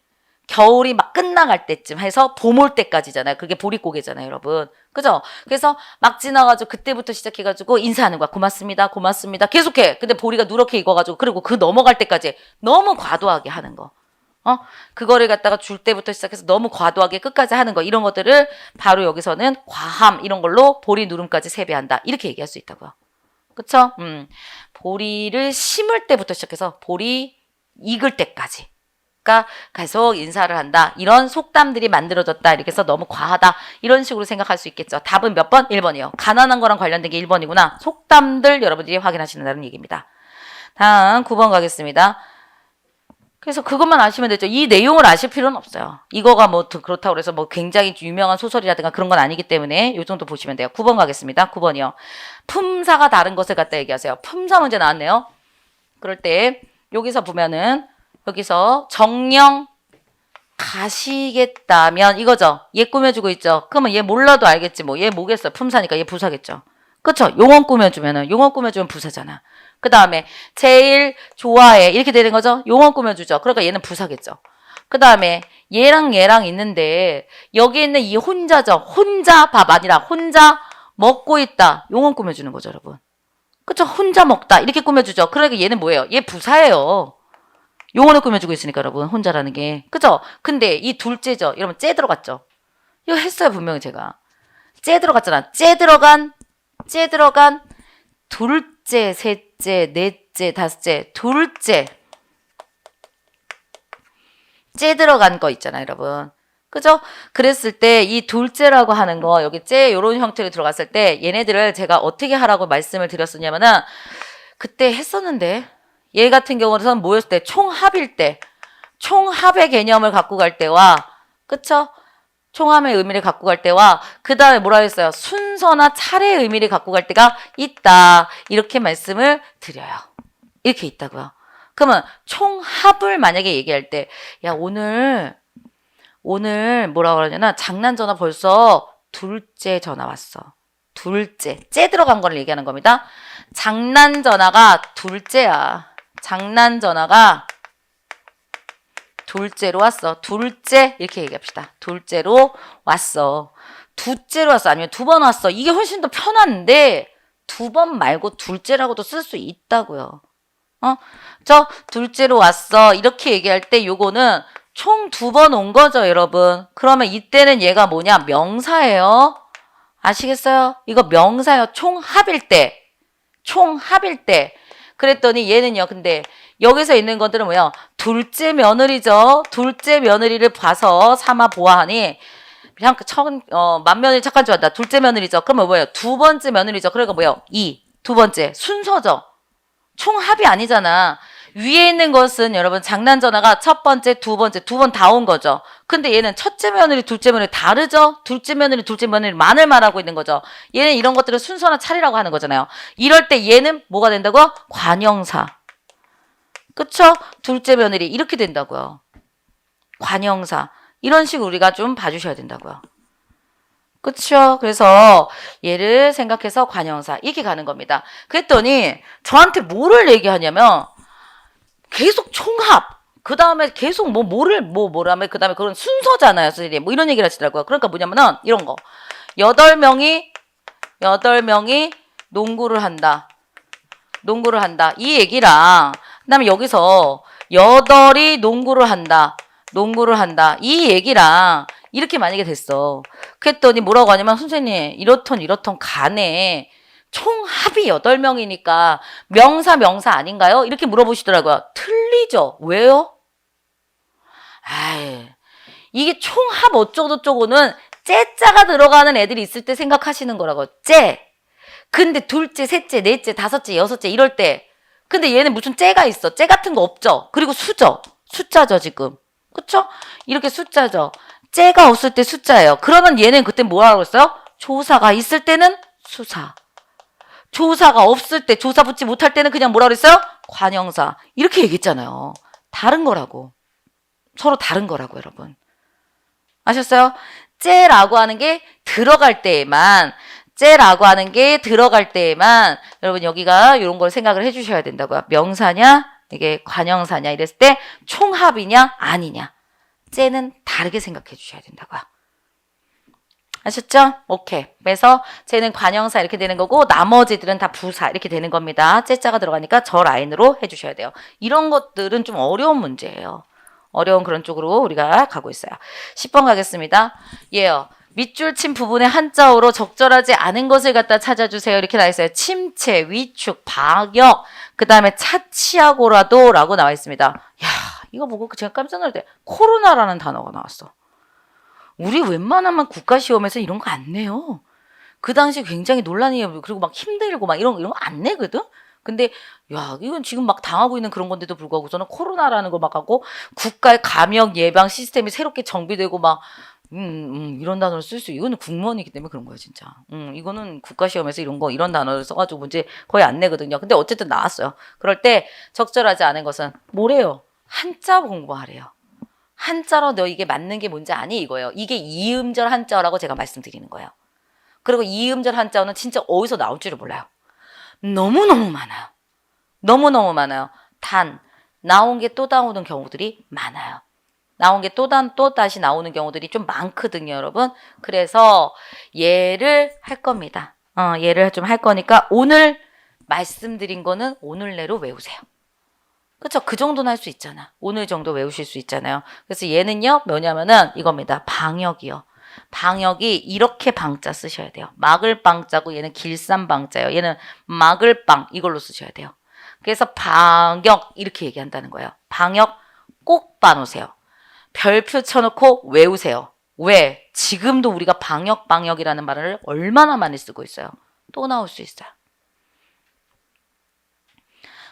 겨울이 막 끝나갈 때쯤 해서 봄 올 때까지잖아요. 그게 보릿고개잖아요, 여러분. 그죠? 그래서 막 지나가지고 그때부터 시작해가지고 인사하는 거야. 고맙습니다, 고맙습니다. 계속해. 근데 보리가 누렇게 익어가지고 그리고 그 넘어갈 때까지 너무 과도하게 하는 거. 그거를 갖다가 줄 때부터 시작해서 너무 과도하게 끝까지 하는 거. 이런 것들을 바로 여기서는 과함 이런 걸로 보리 누름까지 세배한다. 이렇게 얘기할 수 있다고요. 그쵸? 보리를 심을 때부터 시작해서 보리 익을 때까지. 그러니까 계속 인사를 한다. 이런 속담들이 만들어졌다. 이렇게 해서 너무 과하다. 이런 식으로 생각할 수 있겠죠. 답은 몇 번? 1번이요. 가난한 거랑 관련된 게 1번이구나. 속담들 여러분들이 확인하시는다는 얘기입니다. 다음 9번 가겠습니다. 그래서 그것만 아시면 되죠. 이 내용을 아실 필요는 없어요. 이거가 뭐 그렇다고 해서 뭐 굉장히 유명한 소설이라든가 그런 건 아니기 때문에 이 정도 보시면 돼요. 9번 가겠습니다. 9번이요. 품사가 다른 것을 갖다 얘기하세요. 품사 문제 나왔네요. 그럴 때 여기서 보면은 여기서 정령 가시겠다면 이거죠. 얘 꾸며주고 있죠. 그러면 얘 몰라도 알겠지 뭐. 얘 뭐겠어요. 품사니까 얘 부사겠죠. 그쵸? 용언 꾸며주면 부사잖아. 그 다음에 제일 좋아해 이렇게 되는 거죠. 용언 꾸며주죠. 그러니까 얘는 부사겠죠. 그 다음에 얘랑 얘랑 있는데 여기 있는 이 혼자죠. 혼자 밥 아니라 혼자 먹고 있다. 용언 꾸며주는 거죠, 여러분. 그쵸? 혼자 먹다. 이렇게 꾸며주죠. 그러니까 얘는 뭐예요? 얘 부사예요. 용언을 꾸며주고 있으니까, 여러분. 혼자라는 게. 그죠? 근데 이 둘째죠. 여러분, 째 들어갔죠? 이거 했어요, 분명히 제가. 째 들어갔잖아. 째 들어간, 둘째, 셋째, 넷째, 다섯째, 둘째. 째 들어간 거 있잖아요, 여러분. 그죠? 그랬을 때 이 둘째라고 하는 거 여기 째 요런 형태로 들어갔을 때 얘네들을 제가 어떻게 하라고 말씀을 드렸었냐면은 그때 했었는데 얘 같은 경우는 뭐였을 때 총합일 때 총합의 개념을 갖고 갈 때와 그쵸? 총합의 의미를 갖고 갈 때와 그 다음에 뭐라 했어요? 순서나 차례의 의미를 갖고 갈 때가 있다. 이렇게 말씀을 드려요. 이렇게 있다고요. 그러면 총합을 만약에 얘기할 때 야 오늘 뭐라 그러냐면 장난 전화 벌써 둘째 전화 왔어. 둘째. 째 들어간 거를 얘기하는 겁니다. 장난 전화가 둘째야. 장난 전화가 둘째로 왔어. 둘째 이렇게 얘기합시다. 둘째로 왔어. 두째로 왔어. 아니면 두 번 왔어. 이게 훨씬 더 편한데 두 번 말고 둘째라고도 쓸 수 있다고요. 저 둘째로 왔어. 이렇게 얘기할 때 요거는 총 두 번 온 거죠, 여러분. 그러면 이때는 얘가 뭐냐? 명사예요. 아시겠어요? 이거 명사예요. 총합일 때. 총합일 때. 그랬더니 얘는요. 근데 여기서 있는 것들은 뭐예요? 둘째 며느리죠. 둘째 며느리를 봐서 삼아 보아하니 그냥 만면이 착한 줄 알다. 둘째 며느리죠. 그러면 뭐예요? 두 번째 며느리죠. 그러니까 뭐예요? 두 번째 순서죠. 총합이 아니잖아. 위에 있는 것은 여러분 장난 전화가 첫 번째, 두 번째, 두 번 다 온 거죠. 근데 얘는 첫째 며느리, 둘째 며느리 다르죠? 둘째 며느리만을 말하고 있는 거죠. 얘는 이런 것들을 순서나 차리라고 하는 거잖아요. 이럴 때 얘는 뭐가 된다고? 관형사. 그쵸? 둘째 며느리 이렇게 된다고요. 관형사. 이런 식으로 우리가 좀 봐주셔야 된다고요. 그쵸? 그래서 얘를 생각해서 관형사 이렇게 가는 겁니다. 그랬더니 저한테 뭐를 얘기하냐면 계속 총합 그 다음에 계속 뭐라면 그 다음에 그런 순서잖아요, 선생님. 뭐 이런 얘기를 하시더라고요. 그러니까 뭐냐면은 이런 거 8명이 농구를 한다. 이 얘기랑 그다음에 여기서 8이 농구를 한다. 이 얘기랑 이렇게 만약에 됐어. 그랬더니 뭐라고 하냐면 선생님 이렇던 간에 총합이 8명이니까 명사 아닌가요? 이렇게 물어보시더라고요. 틀리죠. 왜요? 이게 총합 어쩌고저쩌고는 째자가 들어가는 애들이 있을 때 생각하시는 거라고. 째. 근데 둘째, 셋째, 넷째, 다섯째, 여섯째 이럴 때 근데 얘는 무슨 째가 있어. 째 같은 거 없죠. 그리고 수죠. 숫자죠 지금. 그쵸? 이렇게 숫자죠. 째가 없을 때 숫자예요. 그러면 얘는 그때 뭐라고 했어요? 조사가 있을 때는 수사. 조사가 없을 때, 조사 붙지 못할 때는 그냥 뭐라 그랬어요? 관형사. 이렇게 얘기했잖아요. 다른 거라고. 서로 다른 거라고, 여러분. 아셨어요? 째라고 하는 게 들어갈 때에만, 여러분 여기가 이런 걸 생각을 해주셔야 된다고요. 명사냐, 이게 관형사냐 이랬을 때 총합이냐, 아니냐. 째는 다르게 생각해 주셔야 된다고요. 아셨죠? 오케이. 그래서 쟤는 관형사 이렇게 되는 거고 나머지들은 다 부사 이렇게 되는 겁니다. 째자가 들어가니까 저 라인으로 해주셔야 돼요. 이런 것들은 좀 어려운 문제예요. 어려운 그런 쪽으로 우리가 가고 있어요. 10번 가겠습니다. 예요. 밑줄 친 부분의 한자어로 적절하지 않은 것을 갖다 찾아주세요. 이렇게 나와 있어요. 침체, 위축, 박역, 그 다음에 차치하고라도 라고 나와 있습니다. 야, 이거 보고 제가 깜짝 놀랄 때 코로나라는 단어가 나왔어. 우리 웬만하면 국가시험에서 이런 거 안 내요. 그 당시 굉장히 논란이 그리고 막 힘들고 막 이런 거 안 내거든. 근데 야 이건 지금 막 당하고 있는 그런 건데도 불구하고 저는 코로나라는 거 막 하고 국가의 감염 예방 시스템이 새롭게 정비되고 막 이런 단어를 쓸 수 이거는 국문이기 때문에 그런 거예요 진짜. 이거는 국가시험에서 이런 단어를 써가지고 문제 거의 안 내거든요. 근데 어쨌든 나왔어요. 그럴 때 적절하지 않은 것은 뭐래요? 한자 공부하래요. 한자로 너 이게 맞는 게 뭔지 아니 이거예요. 이게 이음절 한자어라고 제가 말씀드리는 거예요. 그리고 이음절 한자어는 진짜 어디서 나올 줄을 몰라요. 너무너무 많아요. 너무너무 많아요. 단 나온 게 또 나오는 경우들이 많아요. 나온 게 또 다시 나오는 경우들이 좀 많거든요, 여러분. 그래서 얘를 할 겁니다. 얘를 좀 할 거니까 오늘 말씀드린 거는 오늘 내로 외우세요. 그쵸? 그 정도는 할 수 있잖아. 오늘 정도 외우실 수 있잖아요. 그래서 얘는요, 뭐냐면은 이겁니다. 방역이요. 방역이 이렇게 방자 쓰셔야 돼요. 막을 방자고 얘는 길산 방자예요. 얘는 막을 방 이걸로 쓰셔야 돼요. 그래서 방역 이렇게 얘기한다는 거예요. 방역 꼭 봐놓으세요. 별표 쳐놓고 외우세요. 왜? 지금도 우리가 방역이라는 말을 얼마나 많이 쓰고 있어요. 또 나올 수 있어요.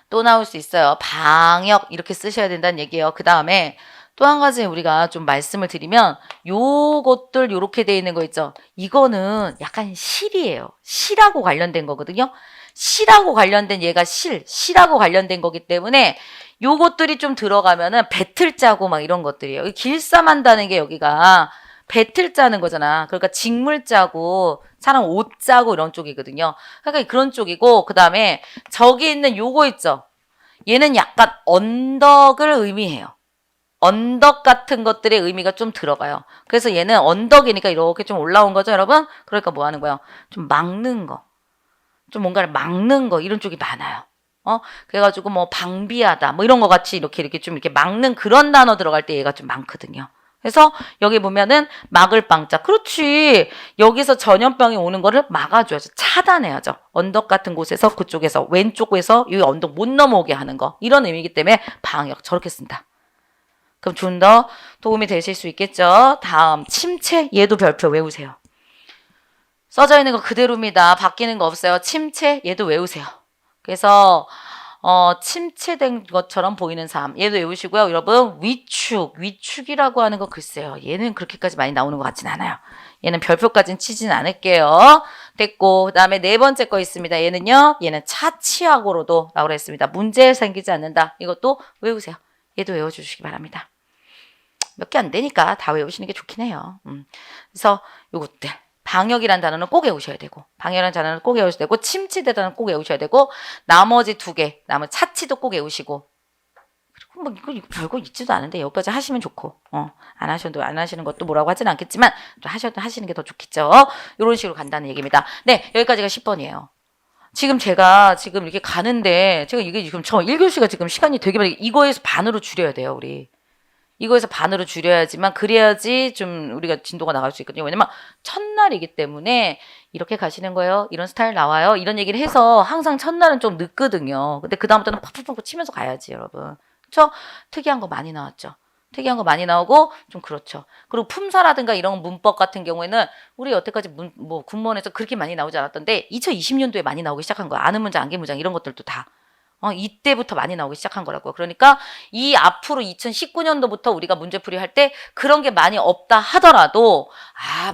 또 나올 수 있어요. 방역 이렇게 쓰셔야 된다는 얘기예요. 그 다음에 또 한 가지 우리가 좀 말씀을 드리면 요것들 요렇게 돼 있는 거 있죠. 이거는 약간 실이에요. 실하고 관련된 거거든요. 실하고 관련된 얘가 실하고 관련된 거기 때문에 요것들이 좀 들어가면은 배틀 짜고 막 이런 것들이에요. 길쌈한다는 게 여기가 배틀 짜는 거잖아. 그러니까 직물 짜고 사람 옷 짜고 이런 쪽이거든요. 그러니까 그런 쪽이고 그 다음에 저기 있는 요거 있죠. 얘는 약간 언덕을 의미해요. 언덕 같은 것들의 의미가 좀 들어가요. 그래서 얘는 언덕이니까 이렇게 좀 올라온 거죠, 여러분? 그러니까 뭐 하는 거예요? 좀 막는 거. 좀 뭔가를 막는 거 이런 쪽이 많아요. 그래가지고 뭐 방비하다 뭐 이런 거 같이 이렇게 좀 이렇게 막는 그런 단어 들어갈 때 얘가 좀 많거든요. 그래서 여기 보면은 막을 방자. 그렇지. 여기서 전염병이 오는 거를 막아줘야죠. 차단해야죠. 언덕 같은 곳에서 그쪽에서 왼쪽에서 이 언덕 못 넘어오게 하는 거. 이런 의미이기 때문에 방역 저렇게 쓴다. 그럼 좀 더 도움이 되실 수 있겠죠. 다음 침체. 얘도 별표 외우세요. 써져 있는 거 그대로입니다. 바뀌는 거 없어요. 침체. 얘도 외우세요. 그래서 침체된 것처럼 보이는 삶. 얘도 외우시고요. 여러분 위축이라고 하는 거 글쎄요. 얘는 그렇게까지 많이 나오는 것 같진 않아요. 얘는 별표까지는 치진 않을게요. 됐고 그 다음에 네 번째 거 있습니다. 얘는 차치하고로도 라고 했습니다. 문제 생기지 않는다. 이것도 외우세요. 얘도 외워주시기 바랍니다. 몇 개 안 되니까 다 외우시는 게 좋긴 해요. 그래서 요것들 방역이라는 단어는 꼭 외우셔야 되고 방역이라는 단어는 꼭 외우셔야 되고 침체되다는 꼭 외우셔야 되고 나머지 두 개 나머지 차치도 꼭 외우시고 그리고 뭐 이거 별거 있지도 않은데 여기까지 하시면 좋고 안 하시는 것도 뭐라고 하진 않겠지만 또 하시는 게 더 좋겠죠. 이런 식으로 간다는 얘기입니다. 네, 여기까지가 10번이에요. 지금 제가 지금 이렇게 가는데 제가 이게 지금 저 1교시가 지금 시간이 되게 많이 이거에서 반으로 줄여야 돼요, 우리. 이거에서 반으로 줄여야지만 그래야지 좀 우리가 진도가 나갈 수 있거든요. 왜냐면 첫날이기 때문에 이렇게 가시는 거예요. 이런 스타일 나와요. 이런 얘기를 해서 항상 첫날은 좀 늦거든요. 근데 그다음부터는 팍팍팍 치면서 가야지, 여러분. 그렇죠? 특이한 거 많이 나왔죠. 특이한 거 많이 나오고 좀 그렇죠. 그리고 품사라든가 이런 문법 같은 경우에는 우리 여태까지 군문에서 그렇게 많이 나오지 않았던데 2020년도에 많이 나오기 시작한 거야. 아는 문장, 안개 문장 이런 것들도 다. 이때부터 많이 나오기 시작한 거라고요. 그러니까 이 앞으로 2019년도부터 우리가 문제풀이 할 때 그런 게 많이 없다 하더라도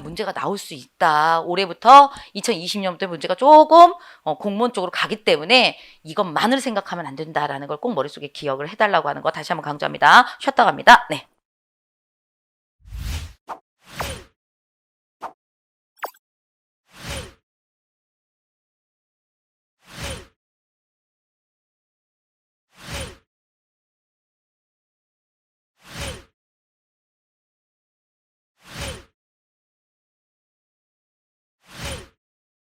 문제가 나올 수 있다. 올해부터 2020년부터 문제가 조금 공무원 쪽으로 가기 때문에 이것만을 생각하면 안 된다라는 걸 꼭 머릿속에 기억을 해달라고 하는 거 다시 한번 강조합니다. 쉬었다 갑니다. 네.